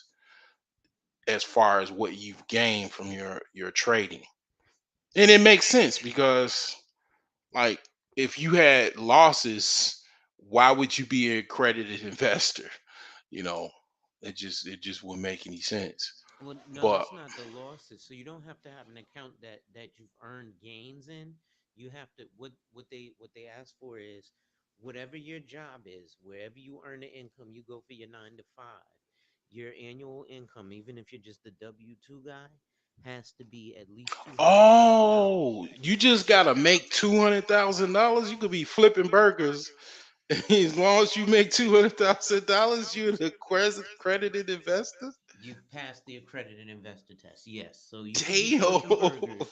as far as what you've gained from your trading. And it makes sense because, like, if you had losses, why would you be an accredited investor? You know, it just wouldn't make any sense. Well, no, But that's not the losses. So you don't have to have an account that you've earned gains in. You have to what they ask for is whatever your job is, wherever you earn the income, you go for your 9 to 5. Your annual income, even if you're just the W-2 guy, has to be at least $200,000. oh, you just gotta make $200,000. You could be flipping burgers as long as you make $200,000. You're an accredited investor. You've passed the accredited investor test. Yes. So you could be Damn. flipping burgers,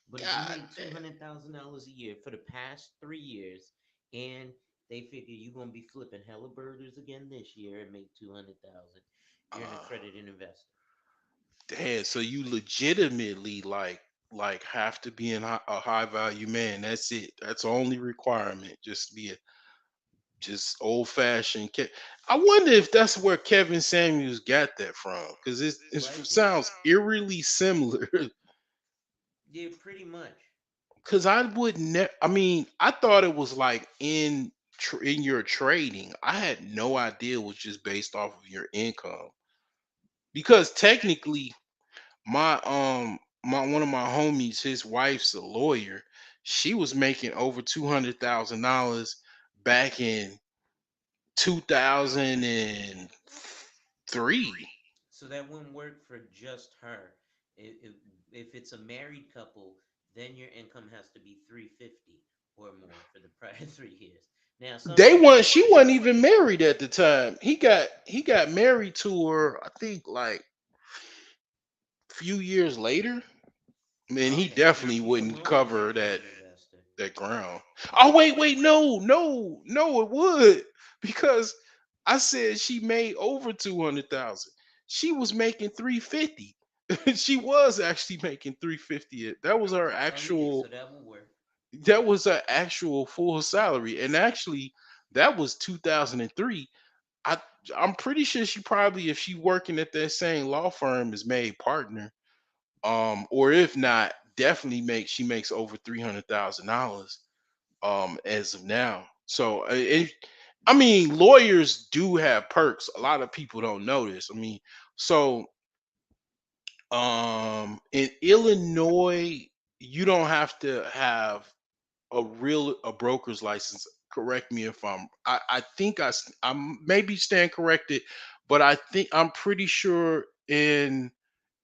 but if you God make $200,000 a year for the past 3 years, and they figure you're gonna be flipping hella burgers again this year and make 200,000, you're an damn. accredited investor. Damn, so you legitimately like have to be a high value man. That's it. That's the only requirement. Just be a just old fashioned. I wonder if that's where Kevin Samuels got that from, because it Likely. sounds eerily similar. Yeah, pretty much. Because I would never. I mean, I thought it was like in your trading. I had no idea it was just based off of your income, because technically my my one of my homies, his wife's a lawyer. She was making over $200,000 back in 2003. So that wouldn't work for just her. If it's a married couple, then your income has to be 350 or more for the prior 3 years. Now, some They people, weren't She wasn't even married at the time. He got married to her, I think, like few years later. I mean, he okay, so definitely she's a wouldn't cover multi-million that investor. that ground. Oh wait, no, no, no, it would, because I said she made over 200,000. She was making 350. She was actually making 350. That was her Oh yeah, so actual. that will work. That was her actual full salary, and actually, that was 2003. I I'm pretty sure she probably, if she working at that same law firm, is made partner. Or if not, definitely she makes over $300,000 as of now. So I mean, lawyers do have perks. A lot of people don't know this. I mean, so in Illinois, you don't have to have a broker's license. Correct me if I think I'm maybe stand corrected, but I'm pretty sure in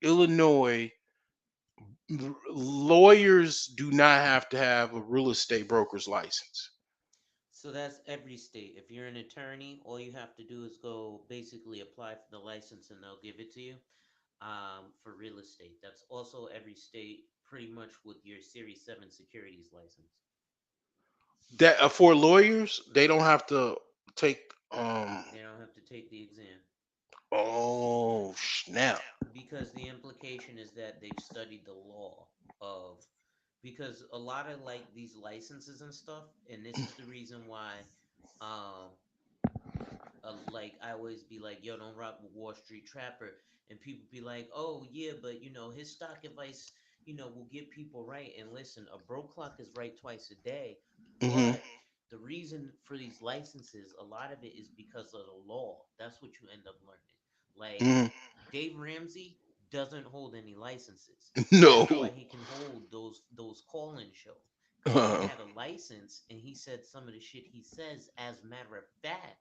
Illinois, lawyers do not have to have a real estate broker's license. So that's every state. If you're an attorney, all you have to do is go basically apply for the license and they'll give it to you. For real estate, that's also every state, pretty much with your Series 7 securities license. That for lawyers, they don't have to take They don't have to take the exam oh snap. because the implication is that they've studied the law of, because a lot of like these licenses and stuff, and this is the reason why um like I always be like, yo, don't rock with Wall Street Trapper, and people be like, oh yeah, but his stock advice, will get people right. And listen, a broke clock is right twice a day, Hmm. but the reason for these licenses, a lot of it is because of the law. That's what you end up learning. Like Hmm. Dave Ramsey doesn't hold any licenses. That's why No. he can hold those call-in shows. Because if he Uh, had a license and he said some of the shit he says, as a matter of fact,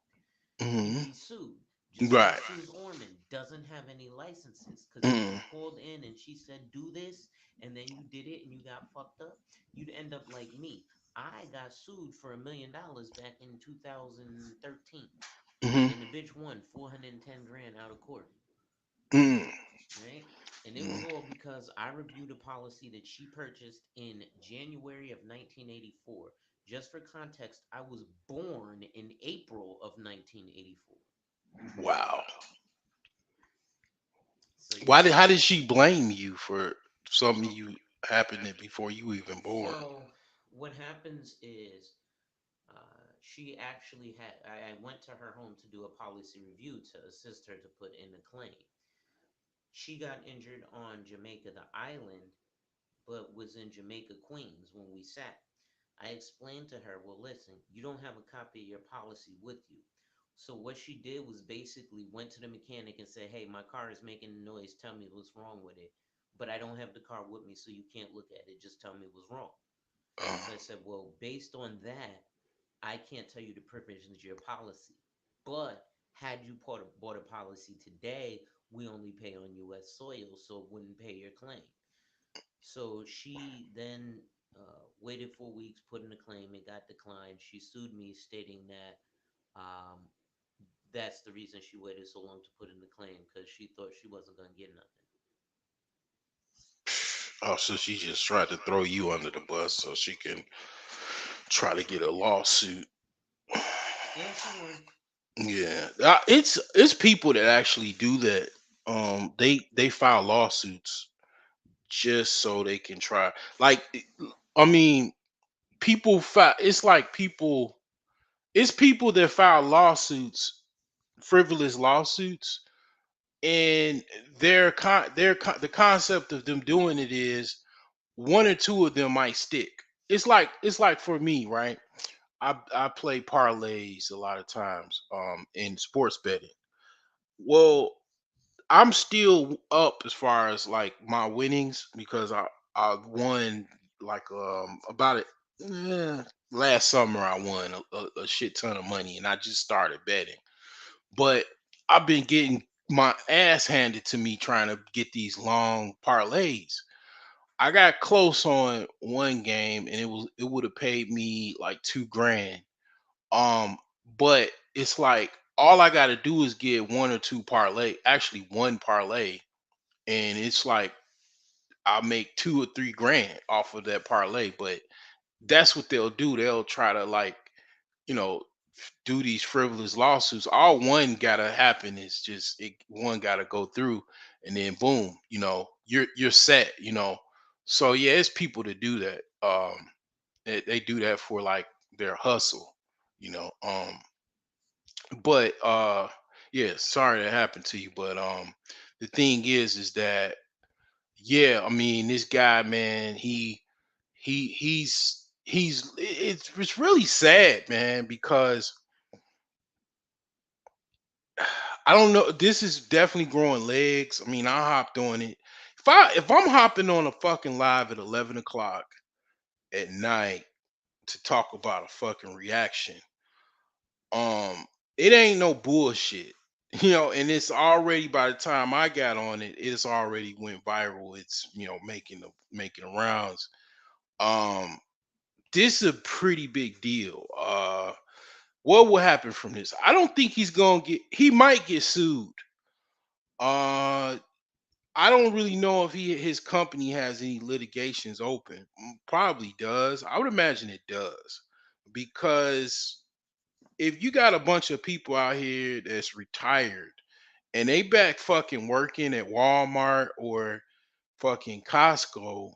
he'd hmm. be sued. Just like Right. Suze Orman doesn't have any licenses, because if Mm. you called in and she said do this and then you did it and you got fucked up, you'd end up like me. I got sued for $1 million back in 2013, Hmm. and the bitch won 410 grand out of court, Mm. right? And it was Mm. all because I reviewed a policy that she purchased in January of 1984. Just for context, I was born in April of 1984. Wow. So Why yeah. did How did she blame you for something you happened before you even born? So what happens is, she actually had. I went to her home to do a policy review to assist her to put in a claim. She got injured on Jamaica, the island, but was in Jamaica, Queens when we sat. I explained to her, well, listen, you don't have a copy of your policy with you. So what she did was basically went to the mechanic and said, hey, my car is making noise. Tell me what's wrong with it. But I don't have the car with me, so you can't look at it. Just tell me what's wrong. Uh, So I said, well, based on that, I can't tell you the provisions of your policy. But had you bought a policy today, we only pay on U.S. soil, so it wouldn't pay your claim. So she then waited 4 weeks, put in a claim, it got declined. She sued me, stating that um, that's the reason she waited so long to put in the claim, because she thought she wasn't going to get nothing. oh, so she just tried to throw you under the bus so she can try to get a lawsuit. Yeah, she won. Yeah, it's people that actually do that. They file lawsuits just so they can try. Like, I mean, people file. It's like people. It's people that file lawsuits, frivolous lawsuits, and the concept of them doing it is one or two of them might stick. It's like for me, right? I play parlays a lot of times in sports betting. Well, I'm still up as far as like my winnings because I won like about it last summer I won a shit ton of money and I just started betting. But I've been getting my ass handed to me trying to get these long parlays. I got close on one game and it would have paid me like 2 grand. Um, but it's like all I gotta do is get one or two parlay, actually one parlay, and it's like I'll make 2 or 3 grand off of that parlay. But that's what they'll do. They'll try to like, you know, do these frivolous lawsuits. All one gotta happen is just one gotta go through, and then boom, you're set. So yeah, it's people to do that. They do that for like their hustle. You know. But yeah, sorry that happened to you. But the thing is that yeah, I mean this guy, man, it's really sad, man, because I don't know. This is definitely growing legs. I mean, I hopped on it. If I'm hopping on a fucking live at 11 o'clock at night to talk about a fucking reaction, um, it ain't no bullshit. And it's already by the time I got on it, it's already went viral. It's making the rounds. Um, this is a pretty big deal. What will happen from this? I don't think he's gonna get. He might get sued. Uh, I don't really know if his company has any litigations open. Probably does. I would imagine it does, because if you got a bunch of people out here that's retired and they back fucking working at Walmart or fucking Costco,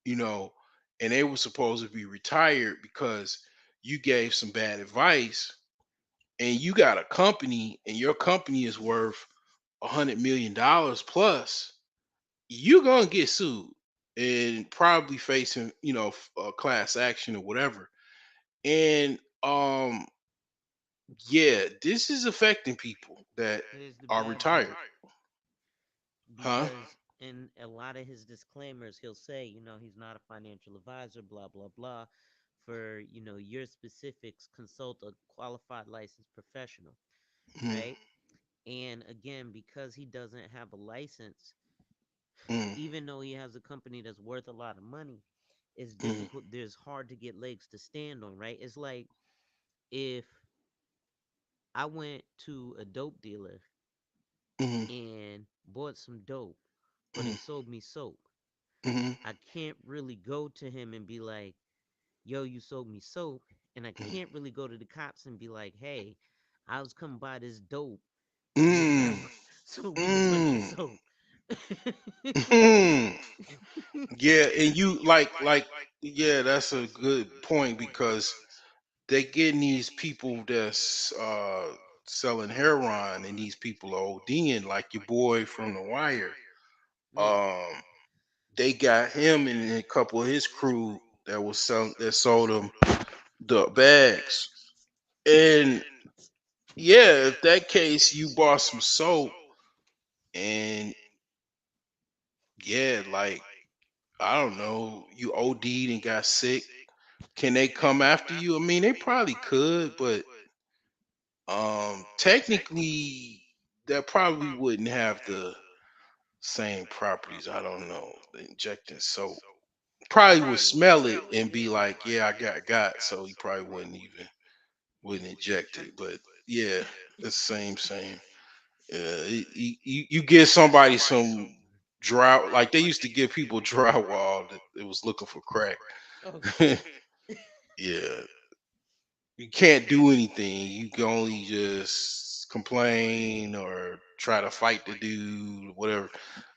you know, and they were supposed to be retired because you gave some bad advice, and you got a company and your company is worth $100 million plus, you're gonna get sued and probably facing, a class action or whatever. And yeah, this is affecting people that Here's the are bad part. retired. Huh? Because in a lot of his disclaimers, he'll say, he's not a financial advisor, blah, blah, blah. For, your specifics, consult a qualified licensed professional, Mm, right? And again, because he doesn't have a license, mm, even though he has a company that's worth a lot of money, it's mm, difficult. There's hard to get legs to stand on, right? It's like if I went to a dope dealer mm, and bought some dope, but he mm, sold me soap. mm, I can't really go to him and be like, yo, you sold me soap. And I can't really go to the cops and be like, hey, I was coming by this dope and this guy mm, sold me a bunch of mm, soap. mm. Yeah, and you yeah, that's a good point because they getting these people that's selling heroin, and these people are ODing, like your boy from The Wire. Yeah. Um, they got him and a couple of his crew that sold him the bags. And yeah, if that case you bought some soap and yeah, like I don't know, you OD'd and got sick, can they come after you? I mean, they probably could, but technically that probably wouldn't have the same properties. I don't know. The injecting soap probably would smell it and be like, yeah, I got, so he probably wouldn't inject it. But yeah, it's same. You give somebody some drought, like they used to give people drywall that it was looking for crack. Oh shit. Yeah, you can't do anything. You can only just complain or try to fight the dude, whatever.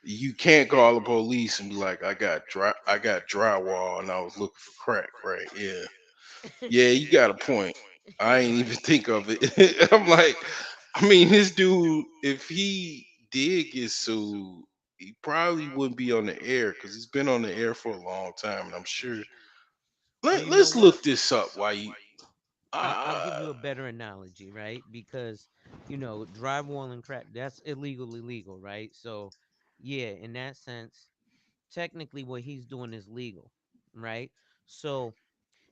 You can't call the police and be like, I got drywall and I was looking for crack, right? Yeah. Yeah, you got a point. I ain't even think of it. I'm like, I mean, this dude, if he did get sued, he probably wouldn't be on the air because he's been on the air for a long time, and I'm sure. Well, you know Let's what? look this up. Why you? I'll give Uh, you a better analogy, right? Because drywall and crack, that's illegal, right? So yeah, in that sense, technically what he's doing is legal, right? So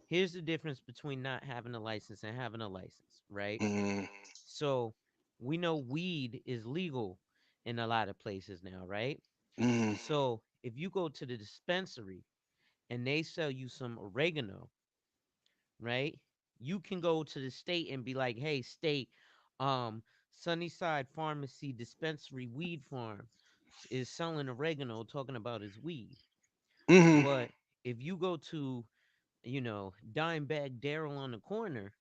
here's the difference between not having a license and having a license, right? mm, So we know weed is legal in a lot of places now, right? mm, So if you go to the dispensary and they sell you some oregano, right? You can go to the state and be like, "Hey, state, um, Sunnyside Pharmacy Dispensary Weed Farm is selling oregano, talking about his weed." mm, But if you go to, Dime Bag Daryl on the corner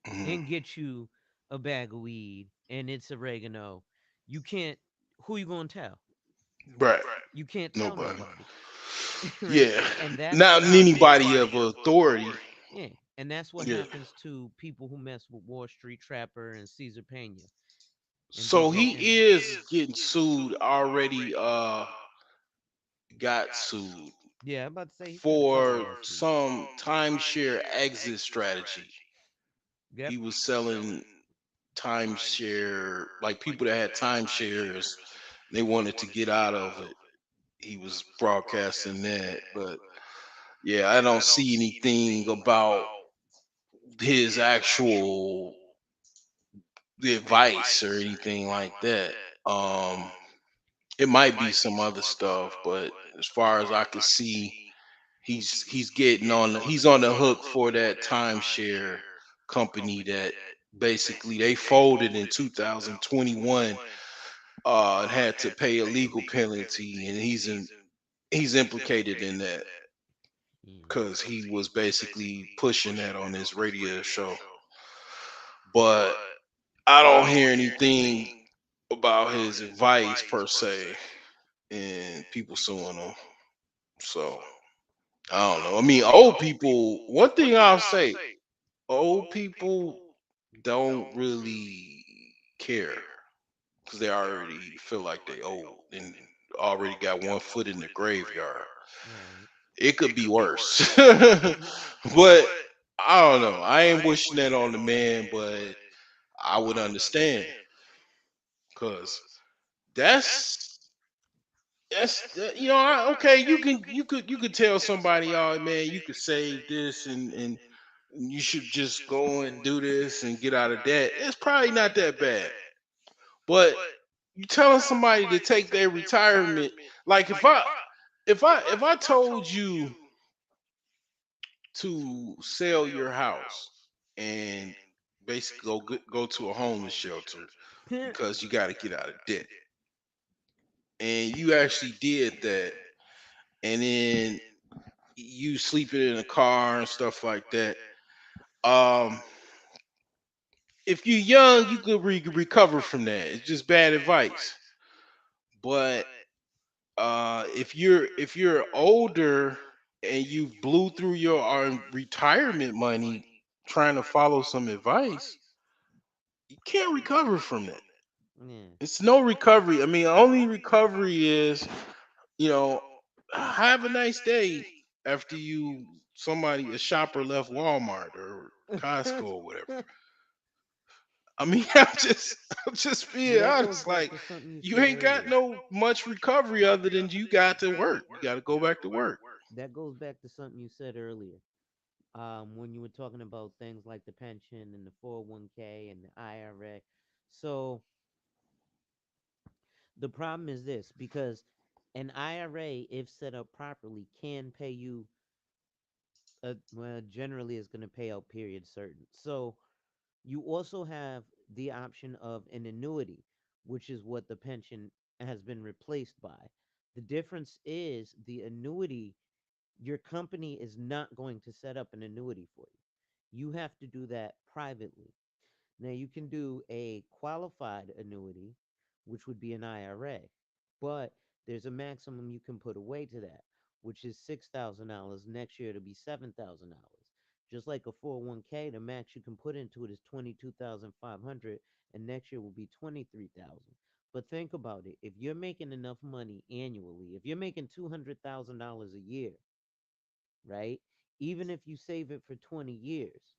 mm. and get you a bag of weed and it's oregano, you can't. Who you gonna tell? Right. You can't tell Nobody. nobody, right? Yeah. And that's Not what happens. anybody of authority. Yeah, and that's what Yeah. happens to people who mess with Wall Street Trapper and Caesar Pena and So DJ he Envy. is getting sued already. Got sued Yeah, I'm about to say he's got a couple for lawsuits. some timeshare exit strategy. Yep. He was selling timeshare, like people that had timeshares, they wanted to get out of it. He was broadcasting that, but yeah, I don't see anything about his actual advice or anything like that. Um, it might be some other stuff, but as far as I could see, he's getting on he's on the hook for that timeshare company that basically they folded in 2021 and had to pay a legal penalty, and he's implicated in that Mm. because he was basically pushing that on his radio show. But I don't hear anything about his advice per se, and people suing him. So I don't know. I mean, old people. One thing I'll say, old people don't really care because they already feel like they old and already got one foot in the graveyard. Right. It could be worse. But I don't know. I ain't wishing that on the man, but I would understand because that's okay, you could tell somebody, oh man, you could save this and you should just go and do this and get out of debt. It's probably not that bad. But you telling somebody to take their retirement, like if I told you to sell your house and basically go to a homeless shelter because you got to get out of debt, and you actually did that, and then you sleeping in a car and stuff like that. Um, if you're young, you could recover from that. It's just bad advice. But if you're older and you've blew through your retirement money trying to follow some advice, you can't recover from that. Yeah. It's no recovery. I mean, only recovery is, you know, have a nice day after a shopper left Walmart or Costco or whatever. I mean, I'm just But being that goes honest. back Like, to something you you said ain't got earlier. no much recovery other than you got to work. You got to go back to work. That goes back to something you said earlier. When you were talking about things like the pension and the 401k and the IRA. So the problem is this because an IRA, if set up properly, can pay you, well, generally is going to pay out period certain. So you also have the option of an annuity, which is what the pension has been replaced by. The difference is the annuity, your company is not going to set up an annuity for you. You have to do that privately. Now, you can do a qualified annuity, which would be an IRA, but there's a maximum you can put away to that, which is $6,000. Next year, it'll be $7,000. Just like a 401k, the max you can put into it is 22,500, and next year will be 23,000. But think about it. If you're making enough money annually, if you're making $200,000 a year, right? Even if you save it for 20 years,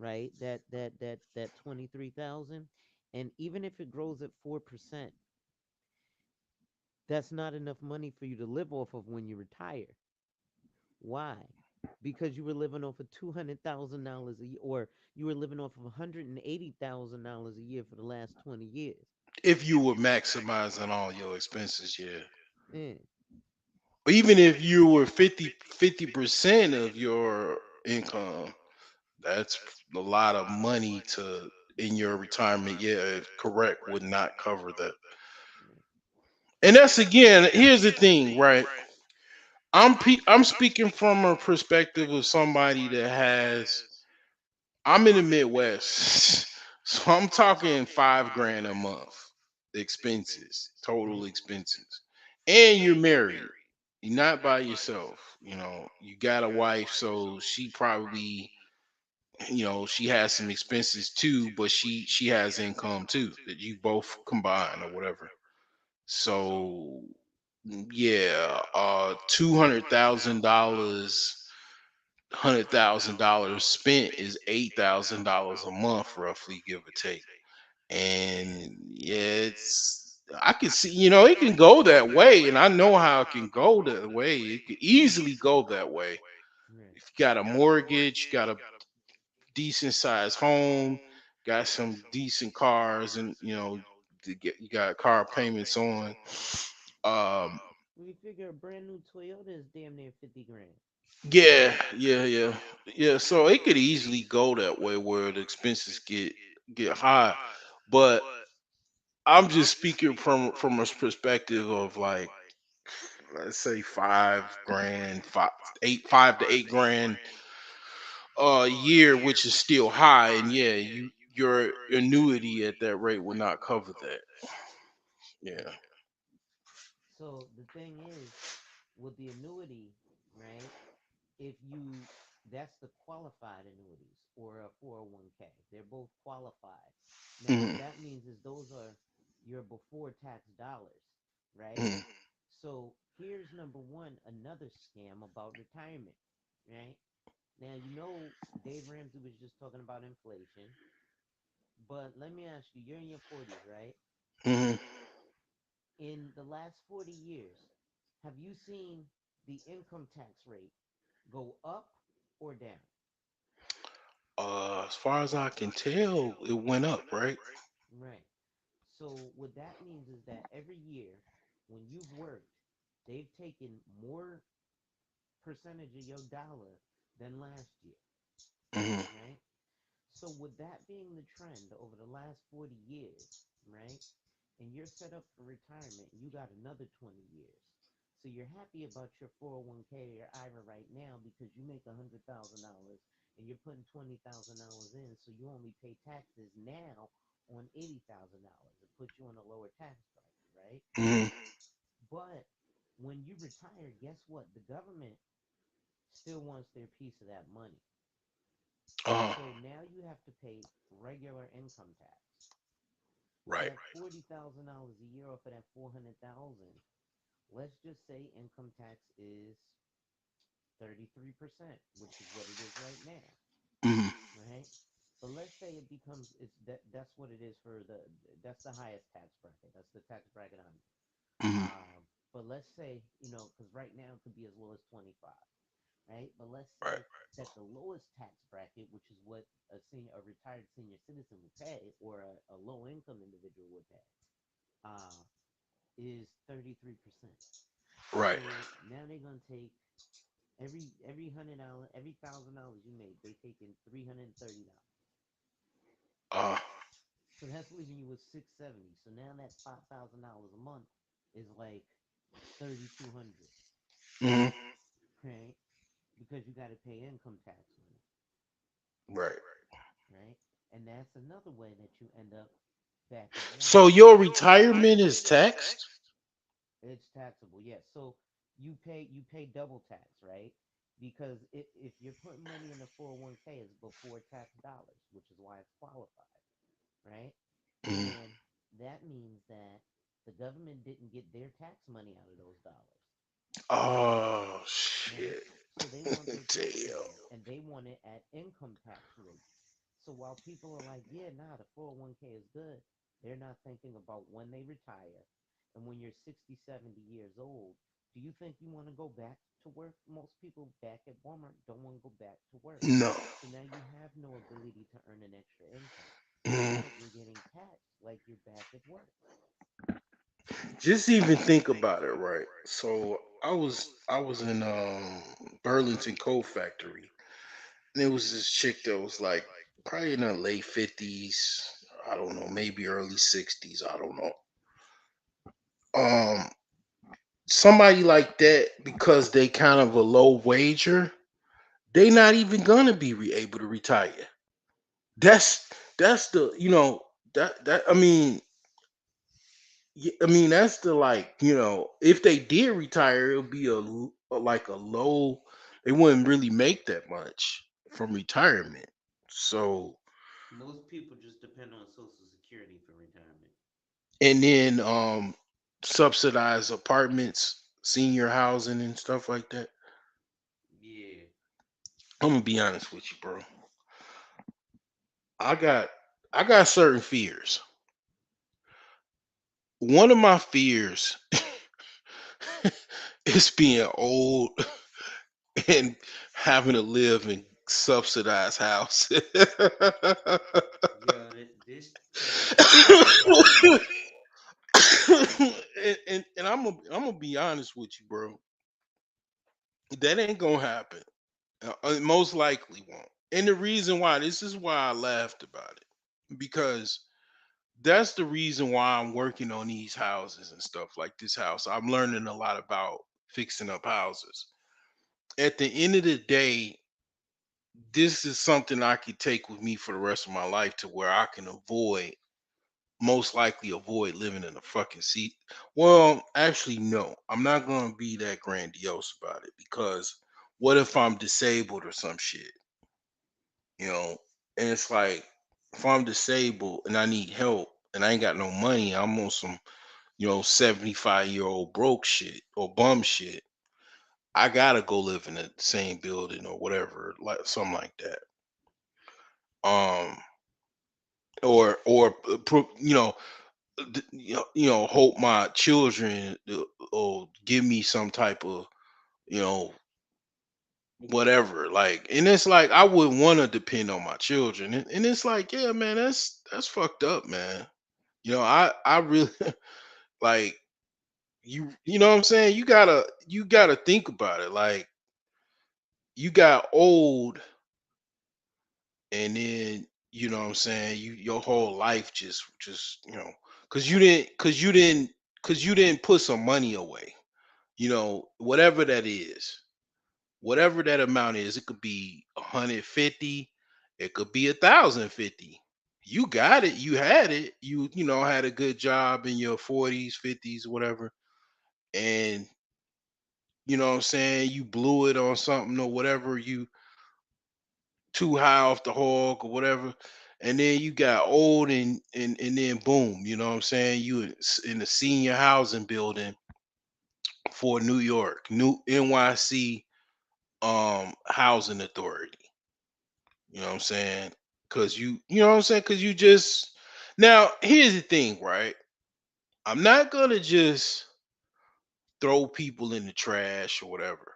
right? That 23,000, and even if it grows at 4%, that's not enough money for you to live off of when you retire. Why? Because you were living off of $200,000 a year, or you were living off of $180,000 a year for the last 20 years. If you were maximizing all your expenses, yeah. Yeah. Even if you were 50% of your income, that's a lot of money to in your retirement. Yeah, correct, would not cover that. And that's again, here's the thing, right? I'm speaking from a perspective of somebody that has. I'm in the Midwest, so I'm talking 5 grand a month expenses, total expenses, and you're married. You're not by yourself. You know, you got a wife, so she probably, she has some expenses too, but she has income too that you both combine or whatever. So yeah, $200,000, $100,000 spent is $8,000 a month, roughly, give or take. And yeah, I can see, it can go that way, and I know how it can go that way. It could easily go that way. Right. If you got a mortgage, got a decent sized home, got some decent cars, and you got car payments on. Um, We figure a brand new Toyota is damn near 50 grand. yeah. So it could easily go that way where the expenses get high, but I'm just speaking from a perspective of like, let's say 5 grand, 5 to 8 grand a year, which is still high, and yeah, your annuity at that rate would not cover that. Yeah. So the thing is, with the annuity, right? If you That's the qualified annuities or a 401k. They're both qualified. Now, what Hmm. that means is those are your before tax dollars, right? Hmm. So here's number one, another scam about retirement, right? Now, Dave Ramsey was just talking about inflation, but let me ask you, you're in your 40s, right? Hmm. In the last 40 years, have you seen the income tax rate go up or down? As far as I can tell, it went up, right? Right. So what that means is that every year when you've worked, they've taken more percentage of your dollar than last year, Hmm. right? So with that being the trend over the last 40 years, right? And you're set up for retirement, you got another 20 years. So you're happy about your 401k or IRA right now because you make $100,000 and you're putting $20,000 in, so you only pay taxes now on $80,000. It puts you on a lower tax bracket, right? Hmm. But when you retire, guess what? The government still wants their piece of that money. Uh, So now you have to pay regular income tax. So right. that $40,000 a year off of that 400,000, let's just say income tax is 33%, which is what it is right now, Hmm. right? But let's say it becomes that's what it is for that's the highest tax bracket. That's the tax bracket I'm in. Hmm. But let's say, because right now it could be as low as 25, right? But let's Right. say that the lowest tax bracket, which is what a retired senior citizen would pay, or a low income individual would pay, uh, is 33%. Right. So now they're gonna take every $100, every $1,000 you make, they take in $330. Uh. So that's leaving you with 670. So now that $5,000 a month is like 3,200, Hmm. right? Because you got to pay income tax on it, Right. right? And that's another way that you end up back at one. So your retirement is taxed? It's taxable, yes. So you pay double tax, right? Because if you're putting money in a 401k, it's before tax dollars, which is why it's qualified, right? Hmm. And that means that the government didn't get their tax money out of those dollars, Oh right? shit. So they want their tax Damn. money, and they want it at income tax rate. So while people are like, yeah, nah, the 401k is good, they're not thinking about when they retire. And when you're 60, 70 years old, do you think you want to go back to work? Most people back at Walmart don't want to go back to work. No. So now you have no ability to earn an extra income. Mm. Instead, you're getting taxed like you're back at work. Just even think about it, right? So I was in Burlington Coat Factory, and there was this chick that was like probably in her late 50s. I don't know, maybe early 60s. I don't know. Um, Somebody like that, because they kind of a low wager, they not even gonna be able to retire. That's the, that I mean, I mean, that's the, like, if they did retire, it would be like a low. They wouldn't really make that much from retirement. So, Most people just depend on Social Security for retirement. and then subsidized apartments, senior housing, and stuff like that. Yeah. I'm gonna be honest with you, bro. I got I got certain fears. One of my fears is being old and having to live in subsidized house. Yo, this topic is crazy. And I'm gonna be honest with you, bro. That ain't gonna happen. It most likely won't. And the reason why, this is why I laughed about it, because that's the reason why I'm working on these houses and stuff like this house. I'm learning a lot about fixing up houses. At the end of the day, this is something I could take with me for the rest of my life, to where I can most likely avoid living in a fucking seat. Well, actually, no, I'm not going to be that grandiose about it, because what if I'm disabled or some shit, you know? And it's like, if I'm disabled and I need help and I ain't got no money, I'm on some, 75-year-old broke shit or bum shit. I gotta go live in the same building or whatever, like something like that. Or hope my children, or give me some type of, you know whatever, like. And it's like, I wouldn't want to depend on my children, and it's like, yeah, man, that's fucked up, man. I really like, you know what I'm saying. You gotta think about it, like, you got old, and then, what I'm saying, your whole life just, because you didn't put some money away, whatever that is, whatever that amount is. It could be 150, it could be 1,050. You got it, you had it, had a good job in your 40s, 50s, whatever. And what I'm saying, you blew it on something or whatever, you too high off the hog or whatever. And then you got old, and then boom, what I'm saying, you in the senior housing building for New York, new NYC housing authority. You know what I'm saying? Cause you know what I'm saying? Cause you just, now here's the thing, right? I'm not gonna just throw people in the trash or whatever.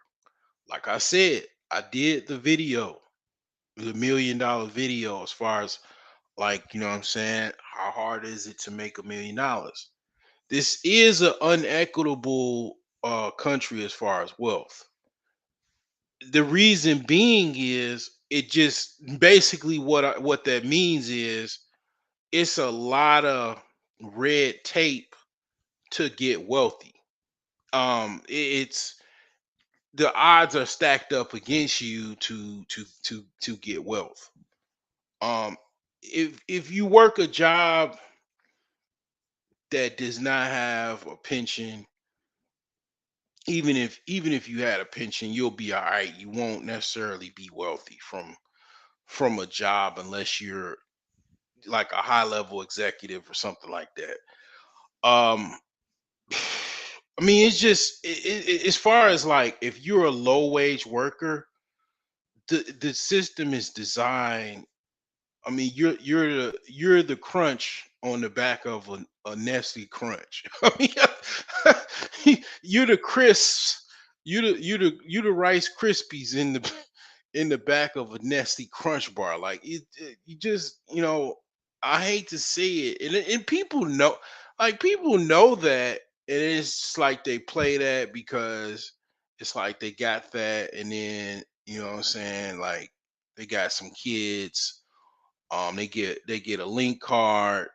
Like I said, I did the video, the $1 million video, as far as, like, what I'm saying, how hard is it to make $1 million? This is an unequitable country as far as wealth. The reason being is, it just basically, what that means is, it's a lot of red tape to get wealthy. It's the odds are stacked up against you to get wealth. Um, if you work a job that does not have a pension, even if you had a pension, you'll be all right. You won't necessarily be wealthy from a job, unless you're like a high level executive or something like that. Um, I mean, it's just, as far as, like, if you're a low wage worker, the system is designed I mean, you're the crunch on the back of a Nestle Crunch. I mean, you're the crisps. You the Rice Krispies in the back of a Nestle Crunch bar. Like you just I hate to say it, and people know, like people know that, and it's like they play that because it's like they got that, and then what I'm saying, like they got some kids, they get a link card.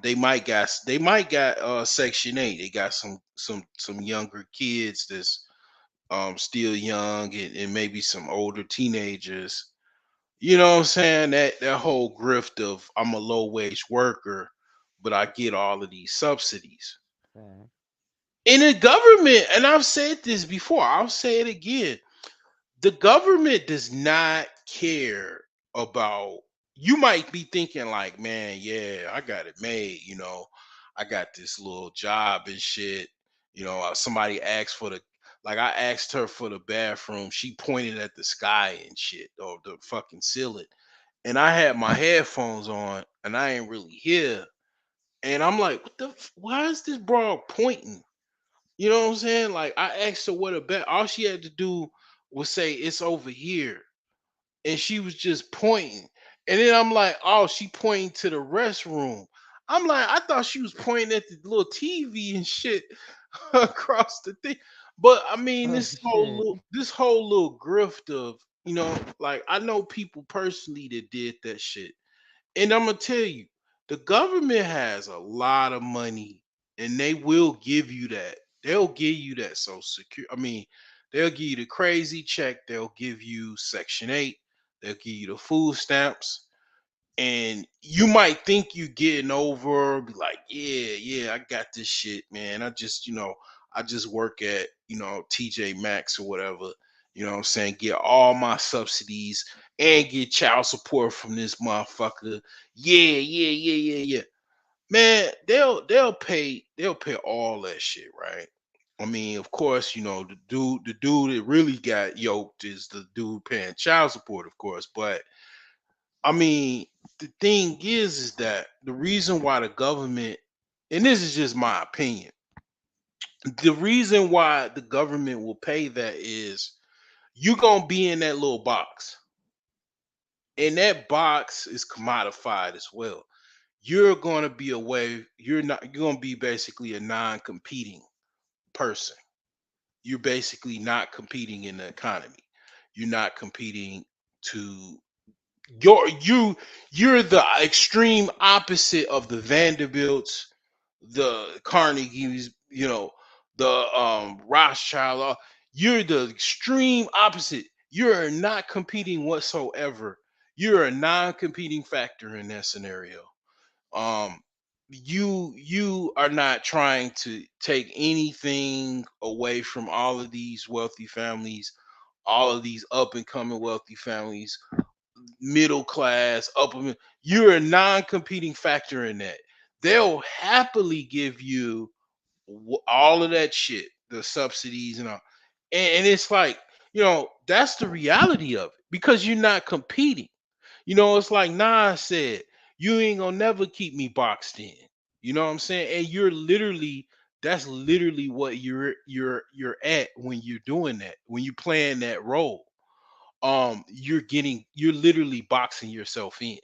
They might got Section 8. They got some younger kids that's still young, and maybe some older teenagers. You know what I'm saying? That whole grift of I'm a low wage worker, but I get all of these subsidies. Right. In the government, and I've said this before, I'll say it again. The government does not care about, you might be thinking like, man, yeah, I got it made, I got this little job and shit. Somebody asked for the, like I asked her for the bathroom, she pointed at the sky and shit, or the fucking ceiling, and I had my headphones on and I ain't really hear, and I'm like, why is this broad pointing? You know what I'm saying? Like I asked her what a bet. All she had to do was say it's over here, and she was just pointing. And then I'm like, oh, she pointing to the restroom. I'm like, I thought she was pointing at the little TV and shit across the thing. But I mean, Oh shit. this whole little grift of, like I know people personally that did that shit. And I'm gonna tell you, the government has a lot of money, and they will give you that. They'll give you that social security. I mean, they'll give you the crazy check. They'll give you Section 8. They'll give you the food stamps. And you might think you getting over, be like, yeah, yeah, I got this shit, man. I just work at, TJ Maxx or whatever. You know what I'm saying? Get all my subsidies and get child support from this motherfucker. Yeah, yeah, yeah, yeah, yeah. Man, they'll pay all that shit, right? I mean, of course, the dude that really got yoked is the dude paying child support, of course. But I mean, the thing is that the reason why the government, and this is just my opinion, the reason why the government will pay that is you're gonna be in that little box, and that box is commodified as well. You're gonna be away. You're gonna be basically a non-competing person. You're basically not competing in the economy. You're not competing to you're the extreme opposite of the Vanderbilts, the Carnegies, the Rothschild. You're the extreme opposite. You're not competing whatsoever. You're a non-competing factor in that scenario. Um, you are not trying to take anything away from all of these wealthy families, all of these up and coming wealthy families, middle class, you're a non-competing factor in that. They'll happily give you all of that shit, the subsidies and all. And it's like, that's the reality of it because you're not competing. It's like Nas said, you ain't gonna never keep me boxed in. You know what I'm saying? And that's literally what you're at when you're doing that, when you're playing that role. You're literally boxing yourself in,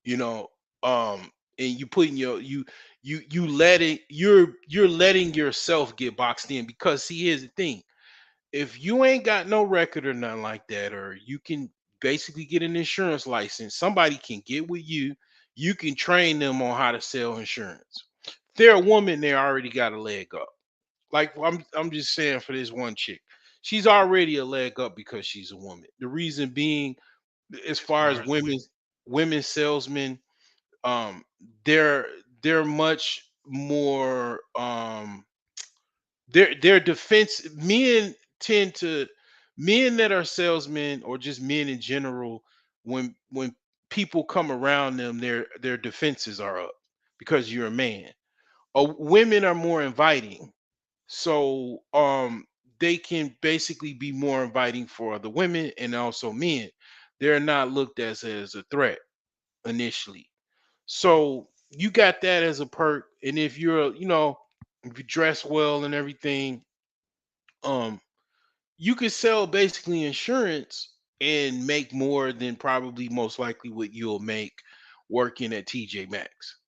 you know and you putting you letting you're letting yourself get boxed in, because see, here's the thing: if you ain't got no record or nothing like that, or you can basically get an insurance license, somebody can get with you. You can train them on how to sell insurance. If they're a woman, they already got a leg up. Like I'm just saying, for this one chick, she's already a leg up because she's a woman. The reason being, as far as women salesmen, um they're they're much more, their defense, men that are salesmen, or just men in general, when people come around them, their defenses are up because you're a man. Women are more inviting, so they can basically be more inviting for other women and also men. They're not looked as a threat. initially. So you got that as a perk. And if you're, if you dress well and everything, um, you could sell basically insurance and make more than probably most likely what you'll make working at TJ Maxx.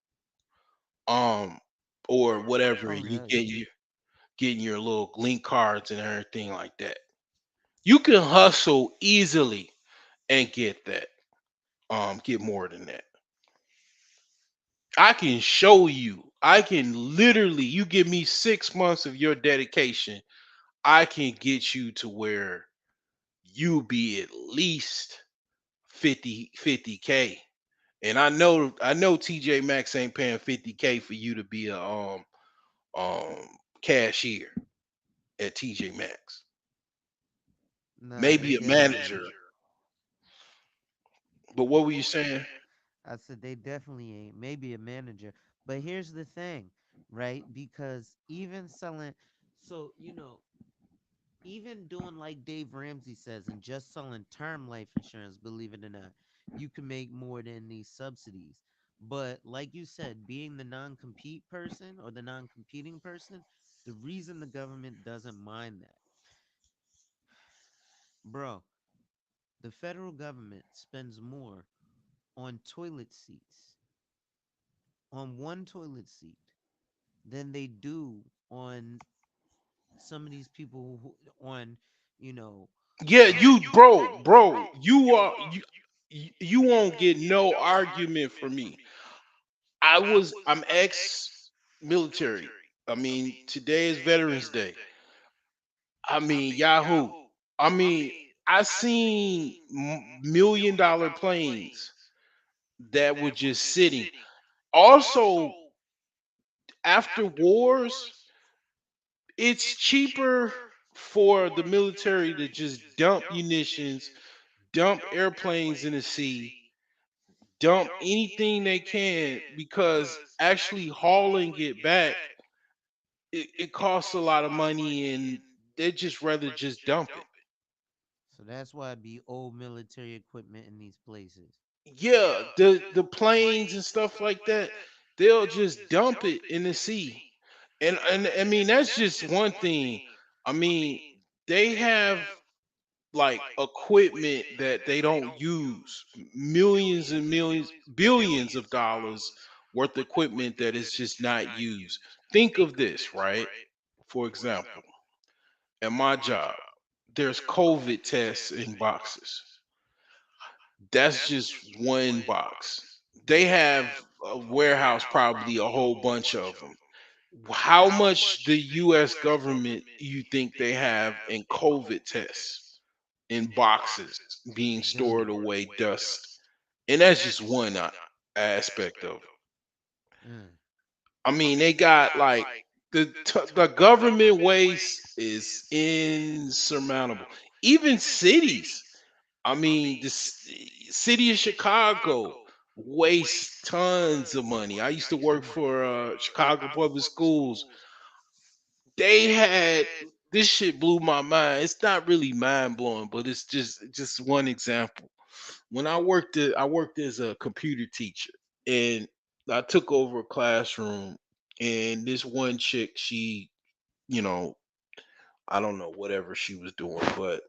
Um, or whatever, Oh and you hell get yeah. you getting your little link cards and everything like that. You can hustle easily and get that. Get more than that. I can show you. I can literally, you give me 6 months of your dedication, I can get you to where you be at least 50K. And I know TJ Maxx ain't paying 50K for you to be a um cashier at TJ Maxx. Nah, they Maybe a definitely manager. ain't. But what were you saying? I said they definitely ain't. Maybe a manager. But here's the thing, right? Because even selling, so, even doing like Dave Ramsey says and just selling term life insurance, believe it or not, you can make more than these subsidies. But like you said, being the non compete person or the non competing person, the reason the government doesn't mind that, bro, the federal government spends more on toilet seats, on one toilet seat, than they do on some of these people on, you know, Yeah, you bro, you won't get no argument from me. I'm ex military. I mean, today is Veterans Day. I mean, Yahoo. I mean, I seen $1 million planes that were just sitting. Also, after wars, it's cheaper for the military to just dump munitions, dump airplanes in the sea, dump anything they can, because actually hauling it back, it costs a lot of money, and they just rather just dump it. so that's why it be old military equipment in these places. Yeah, the planes and stuff like that, they'll just dump it in the sea. And I mean, that's just one thing. I mean, they have like equipment that they don't use, millions and millions, billions of dollars worth of equipment that is just not used. Think of this, right? For example, at my job, there's COVID tests in boxes. That's just one box. They Yeah. have a warehouse, probably a whole bunch of them. How much the US government you think they have in COVID tests in boxes being stored Billions. away, dust? And that's just one aspect of it. Mm. I mean, they got like the government waste is insurmountable. Even cities. I mean, city of Chicago wastes tons of money. I used to work for Chicago Public Schools. They had, this shit blew my mind. It's not really mind blowing, but it's just one example. When I worked as a computer teacher, and I took over a classroom, and this one chick, she, you know, I don't know whatever she was doing, but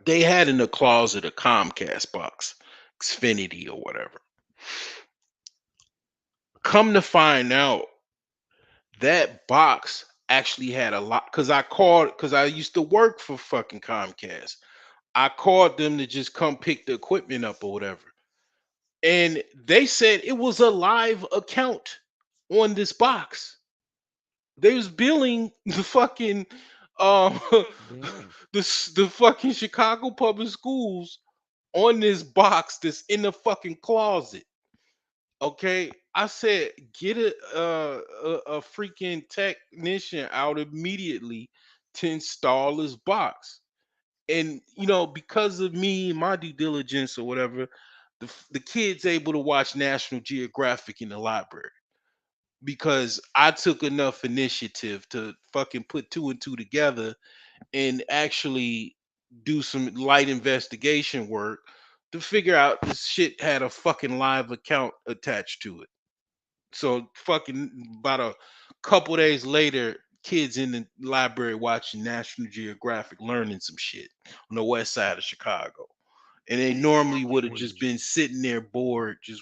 they had in the closet a Comcast box, Xfinity or whatever. Come to find out, that box actually had a lot, because I called, because I used to work for fucking Comcast. I called them to just come pick the equipment up or whatever. And they said it was a live account on this box. They was billing the fucking um Damn. the fucking Chicago public schools on this box that's in the fucking closet. Okay, I said get a freaking technician out immediately to install this box. And because of me, my due diligence or whatever, the kids able to watch National Geographic in the library, because I took enough initiative to fucking put two and two together and actually do some light investigation work to figure out this shit had a fucking live account attached to it. So fucking about a couple days later, kids in the library watching National Geographic learning some shit on the west side of Chicago. And they normally would have just been sitting there bored, just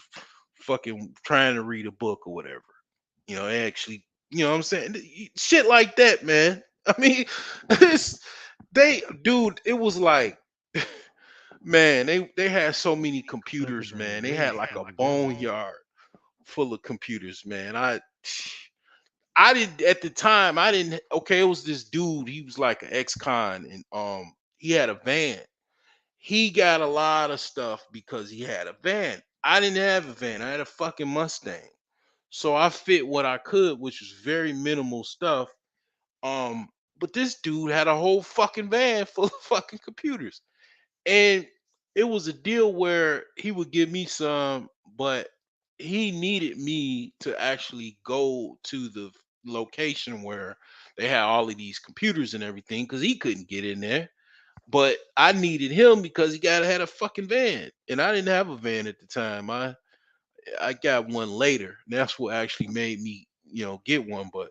fucking trying to read a book or whatever. They actually, what I'm saying? Shit like that, man. I mean, it's, dude, it was like, man, they had so many computers, man. They had like a boneyard full of computers, man. I didn't at the time. I didn't. Okay, it was this dude. He was like an ex-con, and he had a van. He got a lot of stuff because he had a van. I didn't have a van. I had a fucking Mustang. So I fit what I could, which was very minimal stuff. Um, but this dude had a whole fucking van full of fucking computers. And it was a deal where he would give me some, but he needed me to actually go to the location where they had all of these computers and everything because he couldn't get in there. But I needed him because he got had a fucking van, and I didn't have a van at the time. I got one later. That's what actually made me, get one. But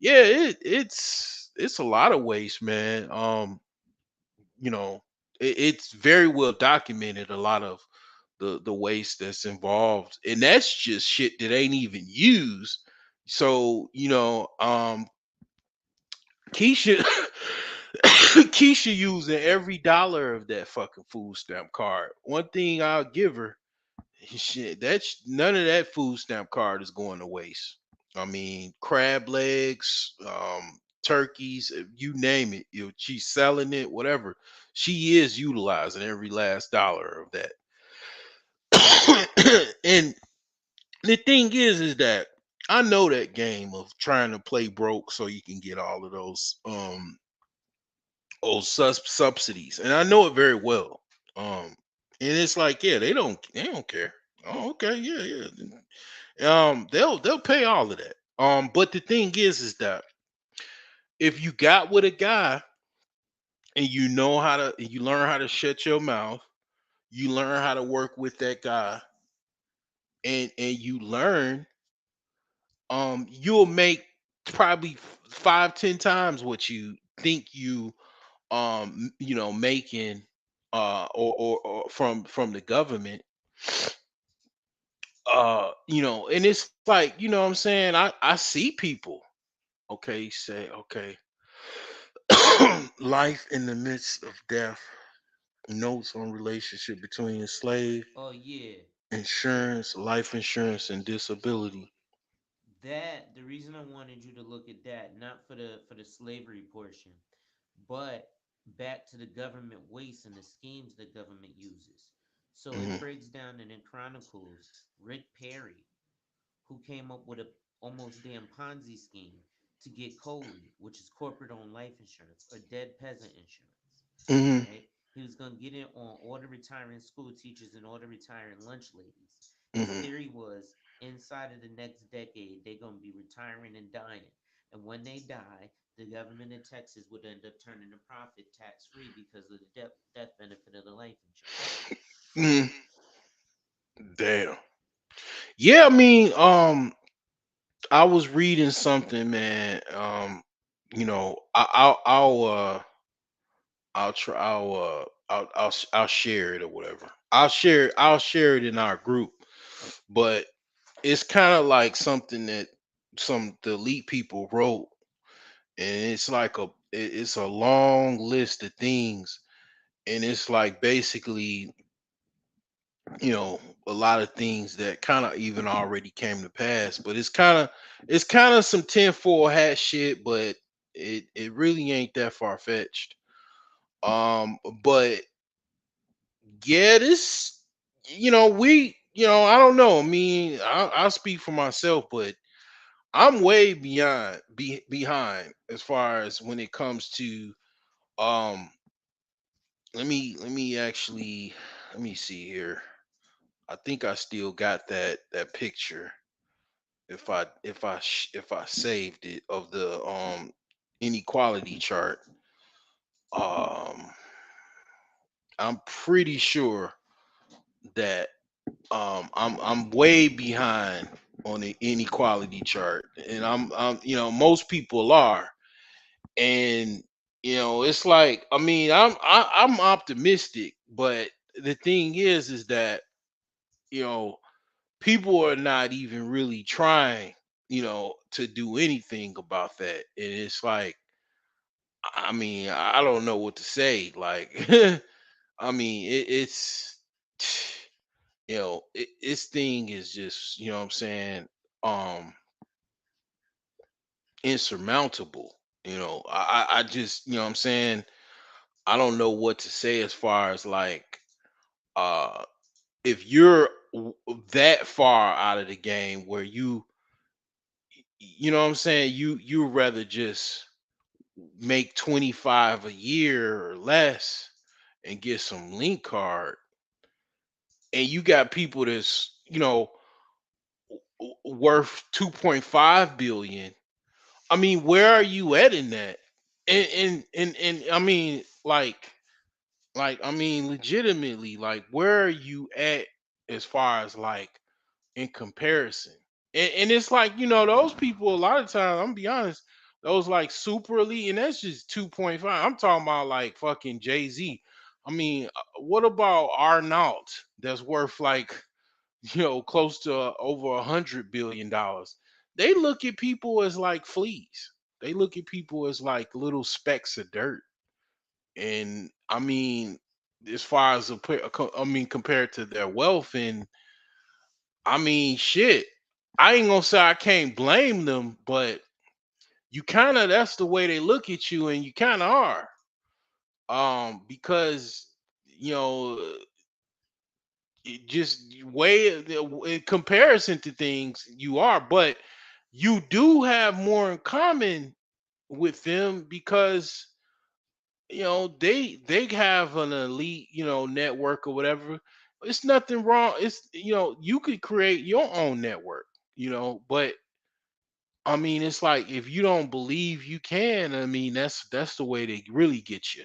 yeah, it's a lot of waste, man. You know, it's very well documented. A lot of the waste that's involved, and that's just shit that ain't even used. So Keisha, Keisha using every dollar of that fucking food stamp card. One thing I'll give her, shit, that's none of that food stamp card is going to waste. I mean, crab legs, turkeys, you name it. She's selling it, whatever. She is utilizing every last dollar of that. And the thing is that I know that game of trying to play broke so you can get all of those subsidies, and I know it very well. And it's like, yeah, they don't care. Oh, okay, yeah, yeah. They'll pay all of that. But the thing is that if you got with a guy and you learn how to shut your mouth, you learn how to work with that guy, and you learn, you'll make probably 5, 10 times what you think making or from the government. And it's like, what I'm saying, I see people, okay, say, okay, life in the midst of death, notes on relationship between slave Oh yeah, yeah. insurance, life insurance, and disability. That the reason I wanted you to look at that, not for the slavery portion, but back to the government waste and the schemes the government uses. So it Hmm. breaks down and it chronicles Rick Perry, who came up with a almost damn Ponzi scheme to get COLI, which is corporate owned life insurance or dead peasant insurance. Hmm. Right? He was gonna get it on all the retiring school teachers and all the retiring lunch ladies. His Hmm. theory was inside of the next decade they're gonna be retiring and dying. And when they die, the government of Texas would end up turning the profit tax free because of the death benefit of the life insurance. Hmm. Damn. Yeah, I mean, I was reading something, man. I'll try. I'll share it or whatever. I'll share it in our group. But it's kind of like something that some the elite people wrote, and it's like it's a long list of things, and it's like basically, you know a lot of things that kind of even already came to pass. But it's kind of some tinfoil hat shit, but it really ain't that far fetched. But yeah, this, I don't know. I mean, I'll speak for myself, but I'm way behind as far as when it comes to um. Let me actually let me see here. I think I still got that picture. If I saved it of the inequality chart. Um, I'm pretty sure that I'm way behind on the inequality chart, and I'm most people are, and it's like, I mean, I'm optimistic, but the thing is that you know people are not even really trying, to do anything about that, and it's like, I mean, I don't know what to say, like. I mean, it's this thing is just, what I'm saying, um, insurmountable. I just, what I'm saying, I don't know what to say as far as like, uh, if you're that far out of the game where what I'm saying, you rather just make 25 a year or less and get some link card, and you got people that's worth 2.5 billion. I mean, where are you at in that? And I mean, I mean, legitimately, like, where are you at as far as like in comparison? And it's like, those people a lot of times, I'm gonna be honest, those like super elite, and that's just 2.5. I'm talking about like fucking Jay-Z. I mean, what about Arnault that's worth like close to over $100 billion? They look at people as like fleas. They look at people as like little specks of dirt. And I mean, as far as I mean, compared to their wealth, and I mean, shit. I ain't gonna say I can't blame them, but you kind of, that's the way they look at you, and you kind of are. Because you know just way in comparison to things you are, but you do have more in common with them because they have an elite network or whatever. It's nothing wrong. It's you could create your own network, but I mean, it's like, if you don't believe you can, I mean, that's the way they really get you.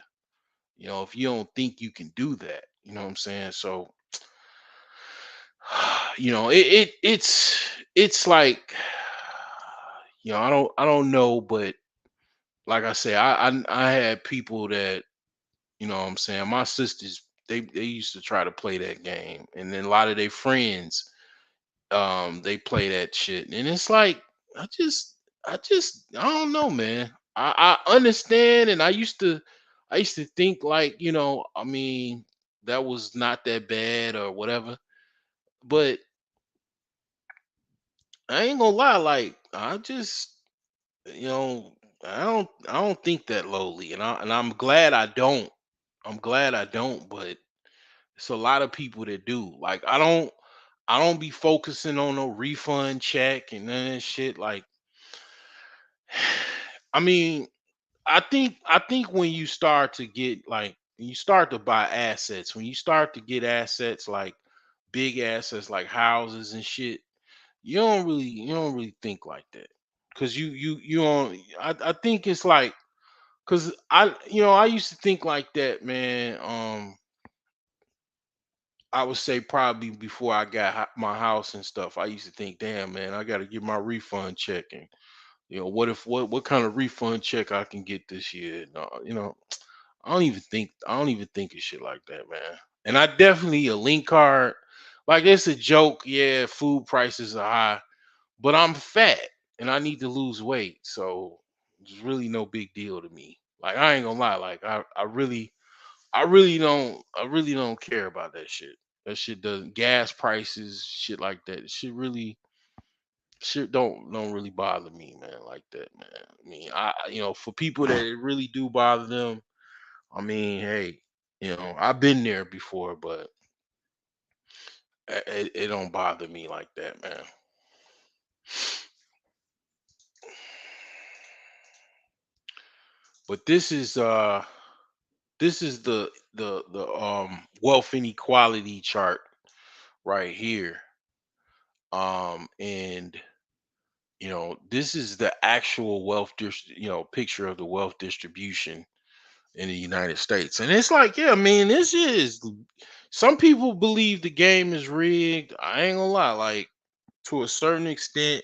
If you don't think you can do that, you know what I'm saying? So it's like, I don't know, but like I say, I had people that, what I'm saying, my sisters, they used to try to play that game, and then a lot of their friends, they play that shit, and it's like, I don't know, man. I understand, and I used to think like, I mean, that was not that bad or whatever, but I ain't gonna lie, like, I just, you know I don't think that lowly, and I'm glad I don't. I'm glad I don't, but it's a lot of people that do. Like, I don't be focusing on no refund check and none of that shit. Like, I mean, I think when you start to get, like, when you start to buy assets, when you start to get assets like big assets like houses and shit, you don't really think like that. Cause you don't I think it's like, cause I used to think like that, man. I would say probably before I got my house and stuff, I used to think, damn, man, I got to get my refund check, and what kind of refund check I can get this year. No, I don't even think of shit like that, man. And I definitely, a link card, like, it's a joke. Yeah, food prices are high, but I'm fat and I need to lose weight, so it's really no big deal to me. Like, I ain't gonna lie, like, I really don't care about that shit. That shit doesn't, gas prices, shit like that. Shit don't really bother me, man, like that, man. I mean, for people that it really do bother them, I mean, hey, I've been there before, but it don't bother me like that, man. But this is the wealth inequality chart right here. And this is the actual picture of the wealth distribution in the United States. And it's like, yeah, I mean, this is some people believe the game is rigged. I ain't gonna lie, like to a certain extent,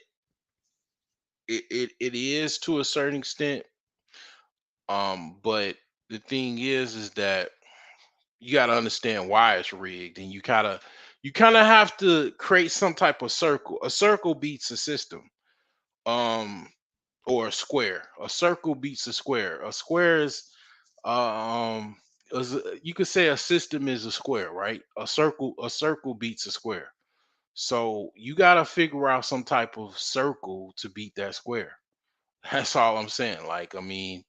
it is to a certain extent. But the thing is that you got to understand why it's rigged, and you kind of have to create some type of circle. A circle beats a system, um, or a square. A circle beats a square. A square um, you could say a system is a square, right? A circle beats a square. So you got to figure out some type of circle to beat that square. That's all I'm saying. Like, I mean,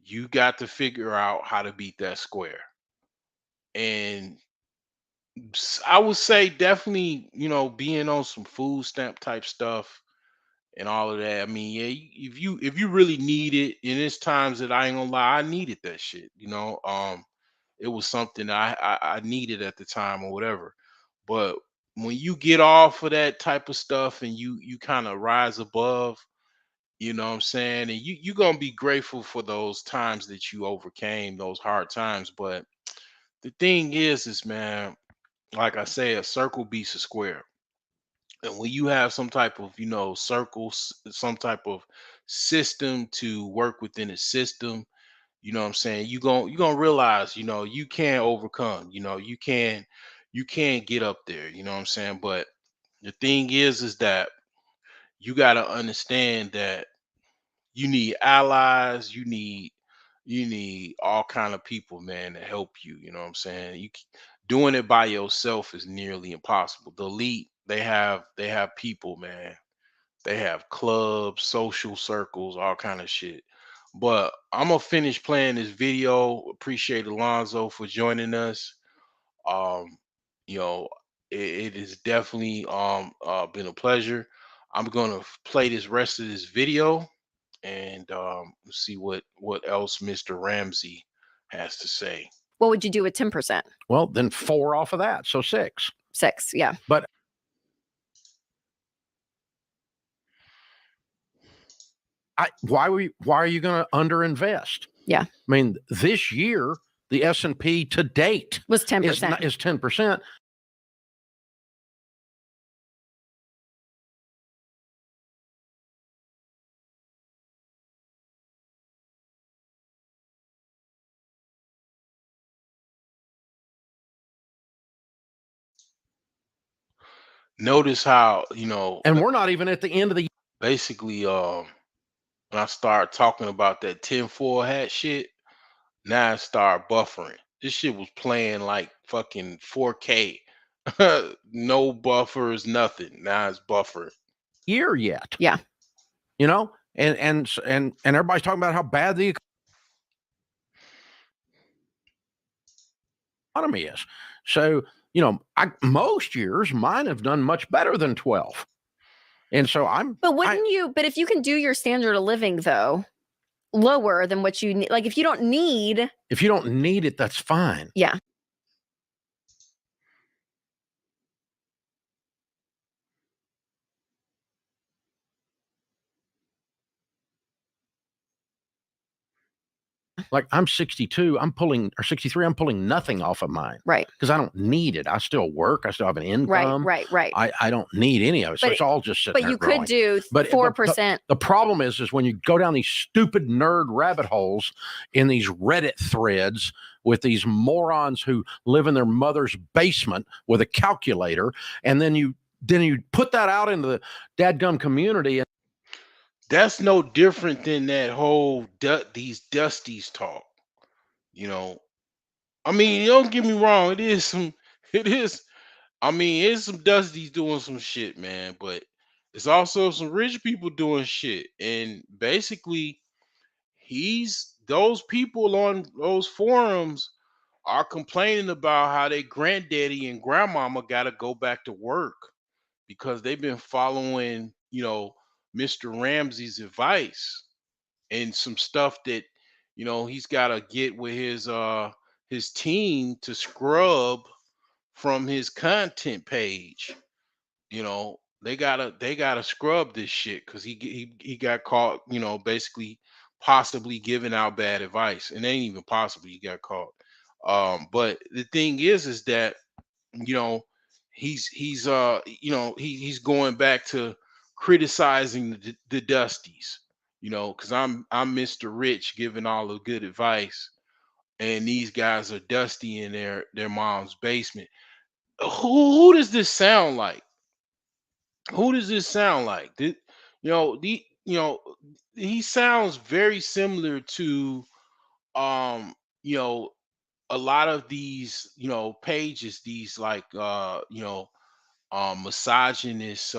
you got to figure out how to beat that square. And I would say definitely, being on some food stamp type stuff and all of that. I mean, yeah, if you really need it, and it's times that I ain't gonna lie, I needed that shit. It was something I needed at the time or whatever. But when you get off of that type of stuff and you kind of rise above, you know what I'm saying, and you're gonna be grateful for those times that you overcame those hard times. But the thing is man, like I say, a circle beats a square. And when you have some type of, circles, some type of system to work within a system, you know what I'm saying? You gonna realize, you can overcome, you can get up there, you know what I'm saying? But the thing is that you gotta understand that you need allies, you need all kind of people, man, to help you. You know what I'm saying? Doing it by yourself is nearly impossible. The elite, they have people, man. They have clubs, social circles, all kind of shit. But I'm gonna finish playing this video. Appreciate Alonzo for joining us. Um, you know, it has definitely been a pleasure. I'm gonna play this rest of this video and see what else Mr. Ramsey has to say. What would you do with 10%? Well, then 4 off of that, so 6. 6, yeah. But why are you going to underinvest? Yeah. I mean, this year the S&P to date was 10%. Is 10%. Notice how, And we're not even at the end of the basically when I start talking about that 10-4 hat shit, now I start buffering. This shit was playing like fucking 4K. No buffers, nothing. Now it's buffering. year yet. Yeah. And everybody's talking about how bad the economy is. So, most years mine have done much better than 12. And so But but if you can do your standard of living though, lower than what you need, like if you don't need it, that's fine. Yeah. Like I'm 62, or 63, I'm pulling nothing off of mine. Right. Because I don't need it. I still work. I still have an income. Right. I don't need any of it. So it's all just sitting But there you growing. could do 4%. The problem is when you go down these stupid nerd rabbit holes in these Reddit threads with these morons who live in their mother's basement with a calculator, and then you put that out into the dadgum community. That's no different than that whole these dusties talk. I mean, don't get me wrong. It is. I mean, it's some dusties doing some shit, man. But it's also some rich people doing shit, and basically, those people on those forums are complaining about how they granddaddy and grandmama got to go back to work because they've been following, Mr. Ramsey's advice and some stuff that, he's got to get with his team to scrub from his content page. They gotta scrub this shit because he got caught, basically possibly giving out bad advice. And it ain't even possible you got caught. But the thing is that, you know, he's going back to criticizing the Dusties, you know, because I'm Mr. Rich giving all the good advice, and these guys are dusty in their mom's basement. Who does this sound like? Who does this sound like? You know, he sounds very similar to um, you know, a lot of these, pages, these like misogynist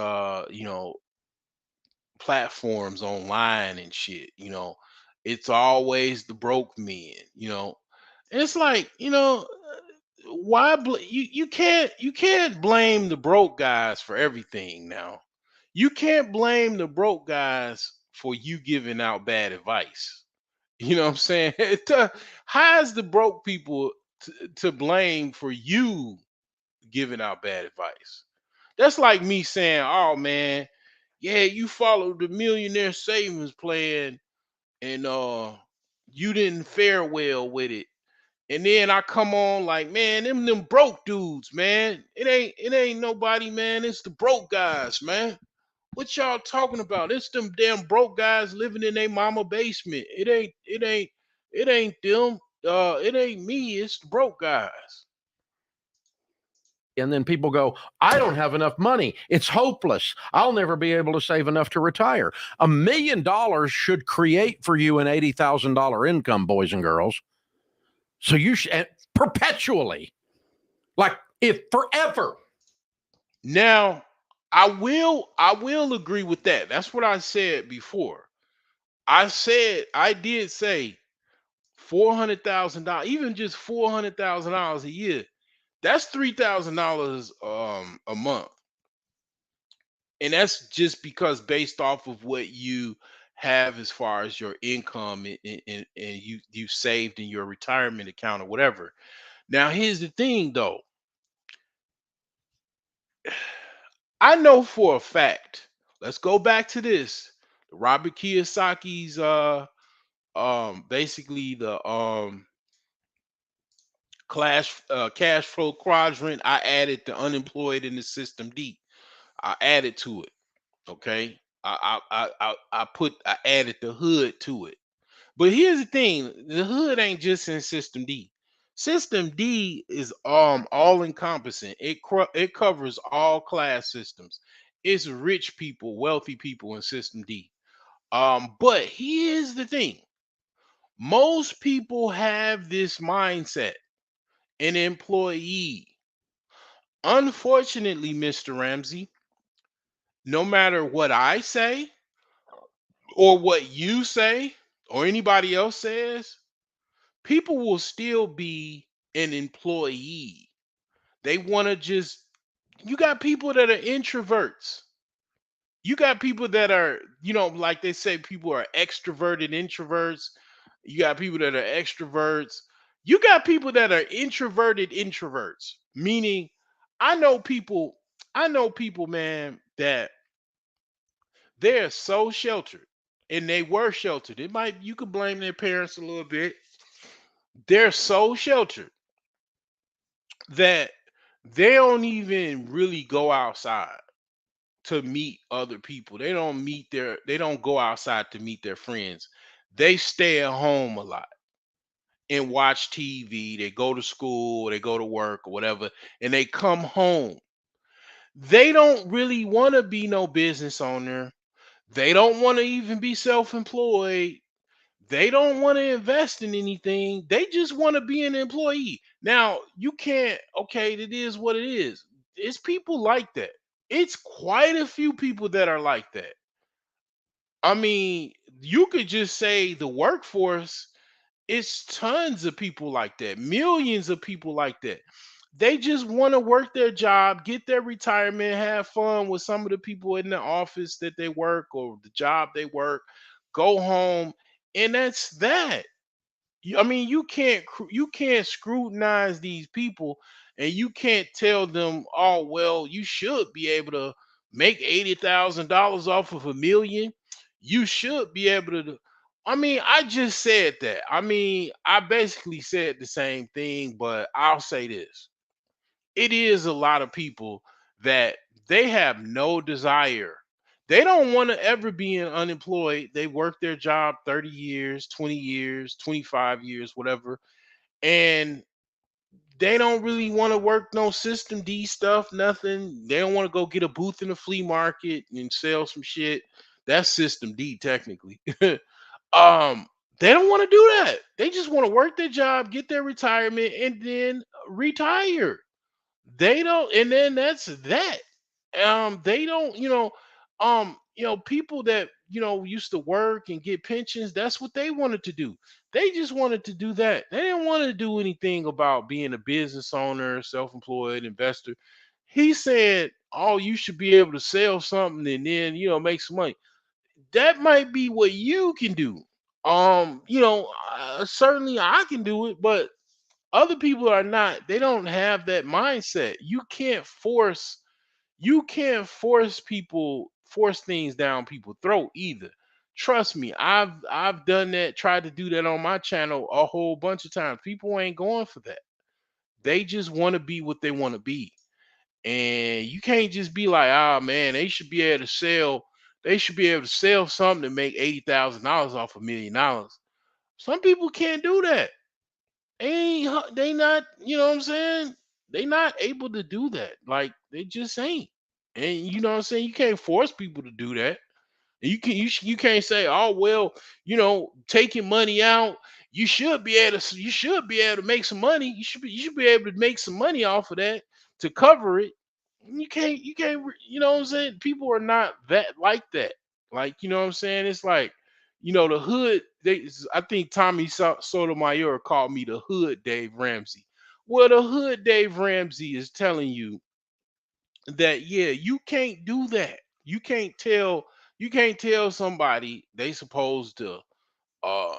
platforms online and shit, it's always the broke men, and it's like, you can't blame the broke guys for everything. Now you can't blame the broke guys for you giving out bad advice. You know what I'm saying? How's the broke people to blame for you giving out bad advice? That's like me saying, "Oh man, yeah, you followed the millionaire savings plan and you didn't fare well with it." And then I come on like, "Man, them broke dudes, man. It ain't nobody, man. It's the broke guys, man. What y'all talking about? It's them damn broke guys living in their mama basement. It ain't them. It ain't me. It's the broke guys." And then people go, I don't have enough money. It's hopeless. I'll never be able to save enough to retire. $1 million should create for you an $80,000 income, boys and girls. So you should perpetually, like if forever. Now, I will agree with that. That's what I said before. I did say $400,000, even just $400,000 a year. That's $3,000 a month. And that's just because based off of what you have as far as your income, and you saved in your retirement account or whatever. Now here's the thing though. I know for a fact. Let's go back to this. Robert Kiyosaki's basically the cash flow quadrant. I added the unemployed in the system D. I added to it. Okay. I added the hood to it. But here's the thing: the hood ain't just in System D. System D is all encompassing. It covers all class systems. It's rich people, wealthy people in System D. But here's the thing: most people have this mindset. An employee. Unfortunately, Mr. Ramsey, no matter what I say or what you say or anybody else says, people will still be an employee. They want to just, you got people that are introverts. You got people that are, like they say, people are extroverted introverts. You got people that are extroverts. You got people that are introverted introverts, meaning I know people, man, that they're so sheltered, and they were sheltered. You could blame their parents a little bit. They're so sheltered that they don't even really go outside to meet other people. They don't go outside to meet their friends. They stay at home a lot and watch TV. They go to school, they go to work or whatever, and they come home. They don't really want to be no business owner. They don't want to even be self-employed. They don't want to invest in anything. They just want to be an employee. Now, you can't, okay, it is what it is. It's people like that. It's quite a few people that are like that. I mean, you could just say the workforce, it's tons of people like that, millions of people like that. They just want to work their job, get their retirement, have fun with some of the people in the office that they work or the job they work, go home, and that's that. I mean, you can't scrutinize these people, and you can't tell them, oh well, you should be able to make $80,000 off of $1 million. You should be able to. I mean, I just said that. I mean, I basically said the same thing, but I'll say this. It is a lot of people that they have no desire. They don't want to ever be unemployed. They work their job 30 years, 20 years, 25 years, whatever. And they don't really want to work no system D stuff, nothing. They don't want to go get a booth in the flea market and sell some shit. That's system D technically. um, they don't want to do that. They just want to work their job, get their retirement, and then retire. They don't, and then that's that. They don't, people that used to work and get pensions, that's what they wanted to do. They just wanted to do that. They didn't want to do anything about being a business owner, self-employed investor. He said, "Oh, you should be able to sell something and then make some money." That might be what you can do. Certainly I can do it, but other people are not. They don't have that mindset. You can't force people, force things down people's throat either. Trust me, I've done that, tried to do that on my channel a whole bunch of times. People ain't going for that. They just want to be what they want to be. And you can't just be like, "Ah, man, they should be able to sell something to make $80,000 off $1 million." Some people can't do that. They not, you know what I'm saying? They not able to do that. Like they just ain't. And you know what I'm saying? You can't force people to do that. You can't say, "Oh well, taking money out, you should be able to make some money. You should be able to make some money off of that to cover it." You know what I'm saying? People are not that like that. Like, you know what I'm saying? It's like, the hood, I think Tommy Sotomayor called me the hood Dave Ramsey. Well, the hood Dave Ramsey is telling you that, yeah, you can't do that. You can't tell somebody they supposed to uh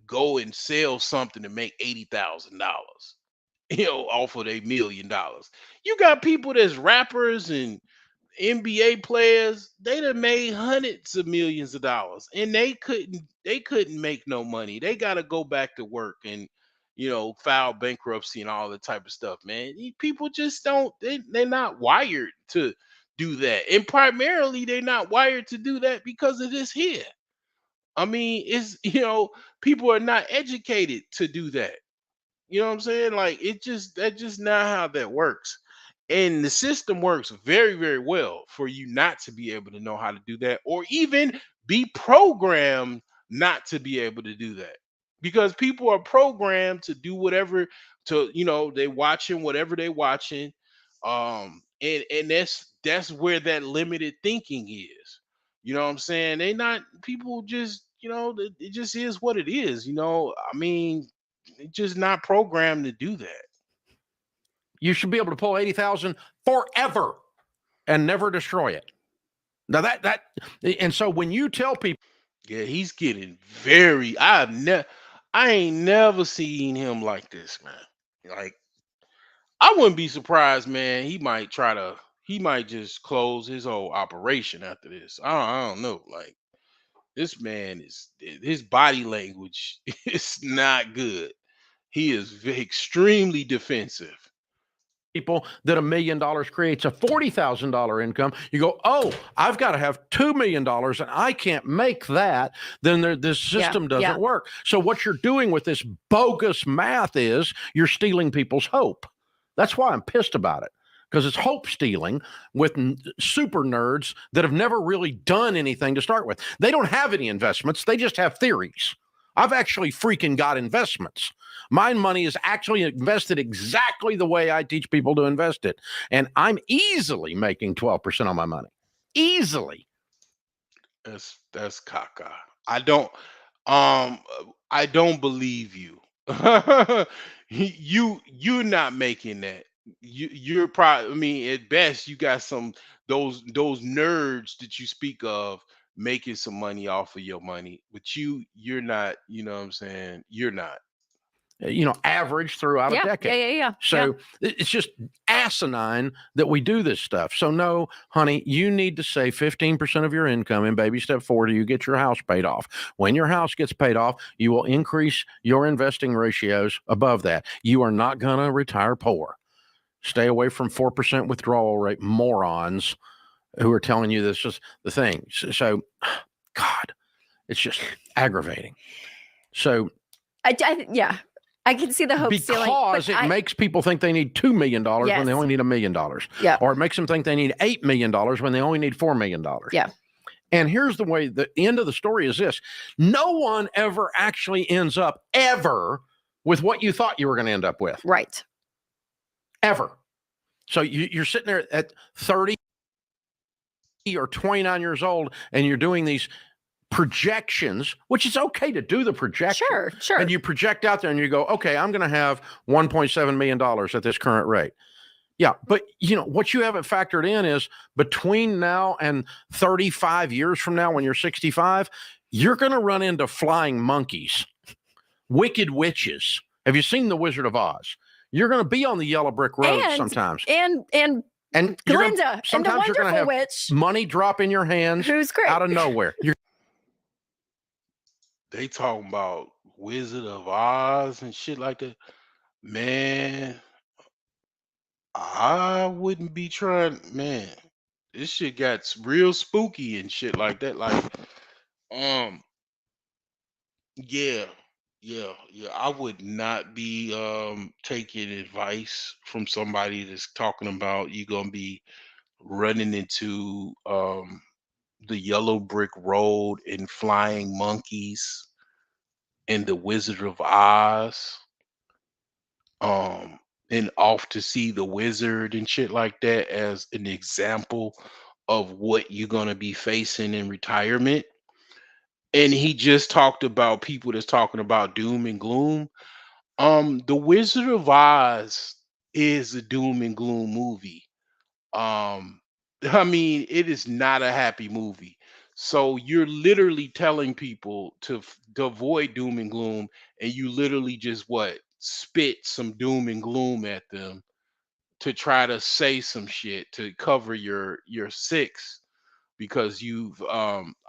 go and sell something to make $80,000, off of $1 million. You got people that's rappers and NBA players, they done made hundreds of millions of dollars and they couldn't make no money. They gotta go back to work and file bankruptcy and all that type of stuff, man. People just don't, they're not wired to do that. And primarily they're not wired to do that because of this here. I mean, it's people are not educated to do that. You know what I'm saying? Like that's just not how that works. And the system works very, very well for you not to be able to know how to do that or even be programmed not to be able to do that. Because people are programmed to do whatever they watching whatever they watching. And that's where that limited thinking is. You know what I'm saying? They not people just, it just is what it is. I mean, they're just not programmed to do that. You should be able to pull 80,000 forever and never destroy it. Now and so when you tell people, Yeah, he's getting I ain't never seen him like this, man. Like, I wouldn't be surprised, man. He might just close his whole operation after this. I don't know. Like, this man his body language is not good. He is extremely defensive. people that $1 million creates a $40,000 income, you go, "Oh, I've got to have $2 million and I can't make that," then this system doesn't work. So what you're doing with this bogus math is you're stealing people's hope. That's why I'm pissed about it, because it's hope stealing with super nerds that have never really done anything to start with. They don't have any investments. They just have theories. I've actually freaking got investments. My money is actually invested exactly the way I teach people to invest it. And I'm easily making 12% on my money. Easily. That's caca. I don't believe you. You're not making that. You're probably, I mean, at best you got some those nerds that you speak of making some money off of your money, but you're not, you know what I'm saying? You're not. Average throughout a decade. Yeah. So it's just asinine that we do this stuff. So no, honey, you need to save 15% of your income in baby step 4 till you get your house paid off. When your house gets paid off, you will increase your investing ratios above that. You are not going to retire poor. Stay away from 4% withdrawal rate morons who are telling you this is the thing. So God, it's just aggravating. So yeah, I can see the hope ceiling because it makes people think they need $2 million when they only need $1 million. Yeah. Or it makes them think they need $8 million when they only need $4 million. Yeah. And here's the way, the end of the story is this. No one ever actually ends up ever with what you thought you were going to end up with. Right. Ever. So you're sitting there at 30 or 29 years old and you're doing these projections, which is okay to do the projection. Sure. And you project out there and you go, okay, I'm going to have $1.7 million at this current rate. Yeah, but what you haven't factored in is between now and 35 years from now, when you're 65, you're going to run into flying monkeys, wicked witches. Have you seen The Wizard of Oz? You're going to be on the yellow brick road sometimes. And Glinda, sometimes you're going to have witch, money drop in your hands who's great out of nowhere. They talking about Wizard of Oz and shit like that. Man, I wouldn't be trying. Man, this shit got real spooky and shit like that. Like, yeah, I would not be taking advice from somebody that's talking about you gonna be running into the yellow brick road and flying monkeys and the Wizard of Oz, and off to see the wizard and shit like that as an example of what you're gonna be facing in retirement. And he just talked about people that's talking about doom and gloom. The Wizard of Oz is a doom and gloom movie. Um, I mean, it is not a happy movie. So you're literally telling people to avoid doom and gloom, and you literally just spit some doom and gloom at them to try to say some shit to cover your six, because you've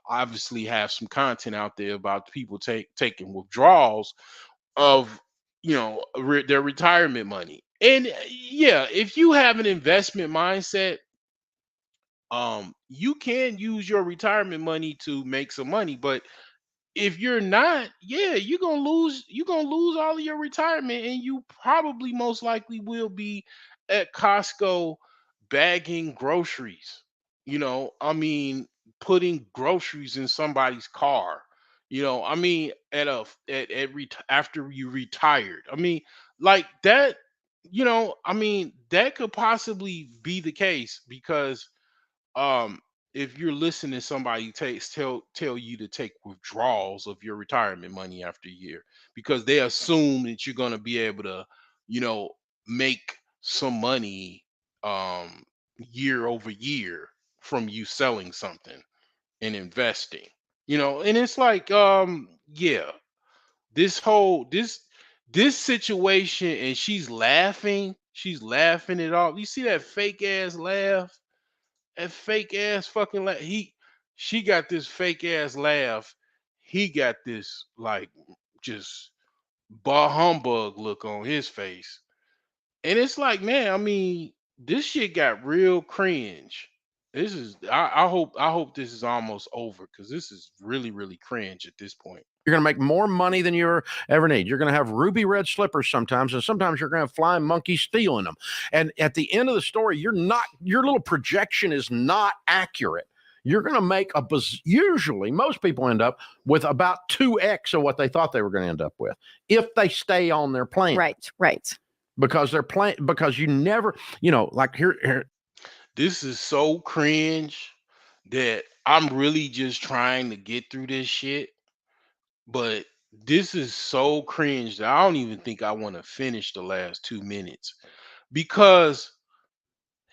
obviously have some content out there about people taking withdrawals of their retirement money. And yeah, if you have an investment mindset, you can use your retirement money to make some money. But if you're not, yeah, you're gonna lose all of your retirement, and you probably most likely will be at Costco bagging groceries. I mean, putting groceries in somebody's car. I mean, after you retired. I mean, like that. I mean, that could possibly be the case, because um if you're listening to somebody tell you to take withdrawals of your retirement money after a year, because they assume that you're going to be able to you know make some money year over year from you selling something and investing. And it's like, yeah, this situation, and she's laughing it off. You see that fake ass laugh, that fake ass fucking laugh. She got this fake ass laugh. He got this like just bah humbug look on his face. And it's like, man, I mean, this shit got real cringe. I hope this is almost over, because this is really, really cringe at this point. You're going to make more money than you ever need. You're going to have ruby red slippers sometimes, and sometimes you're going to have flying monkeys stealing them. And at the end of the story, your little projection is not accurate. You're going to make usually most people end up with about 2x of what they thought they were going to end up with if they stay on their plan. Right. Because you never, like here. This is so cringe that I'm really just trying to get through this shit. But this is so cringe that I don't even think I want to finish the last 2 minutes, because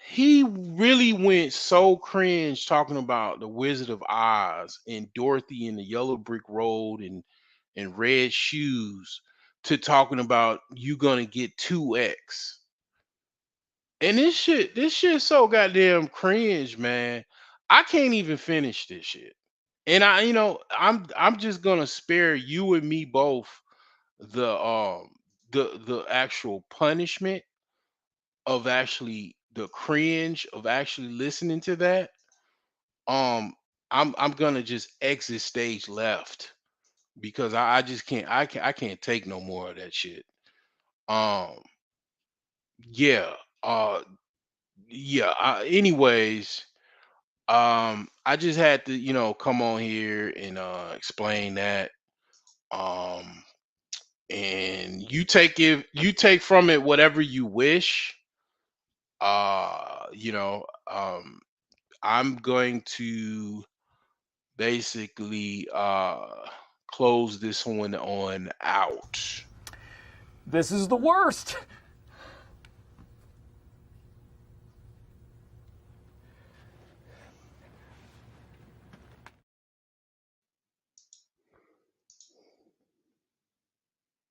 he really went so cringe talking about the Wizard of Oz and Dorothy and the Yellow Brick Road and red shoes, to talking about you gonna get 2x. And this shit so goddamn cringe, man. I can't even finish this shit. And I'm just gonna spare you and me both the actual punishment of actually the cringe of actually listening to that. Um, I'm gonna just exit stage left because I just I can't take no more of that shit. Um, yeah. Yeah. Anyways, I just had to, come on here and explain that. Um, and you take from it whatever you wish. I'm going to basically close this one on out. This is the worst.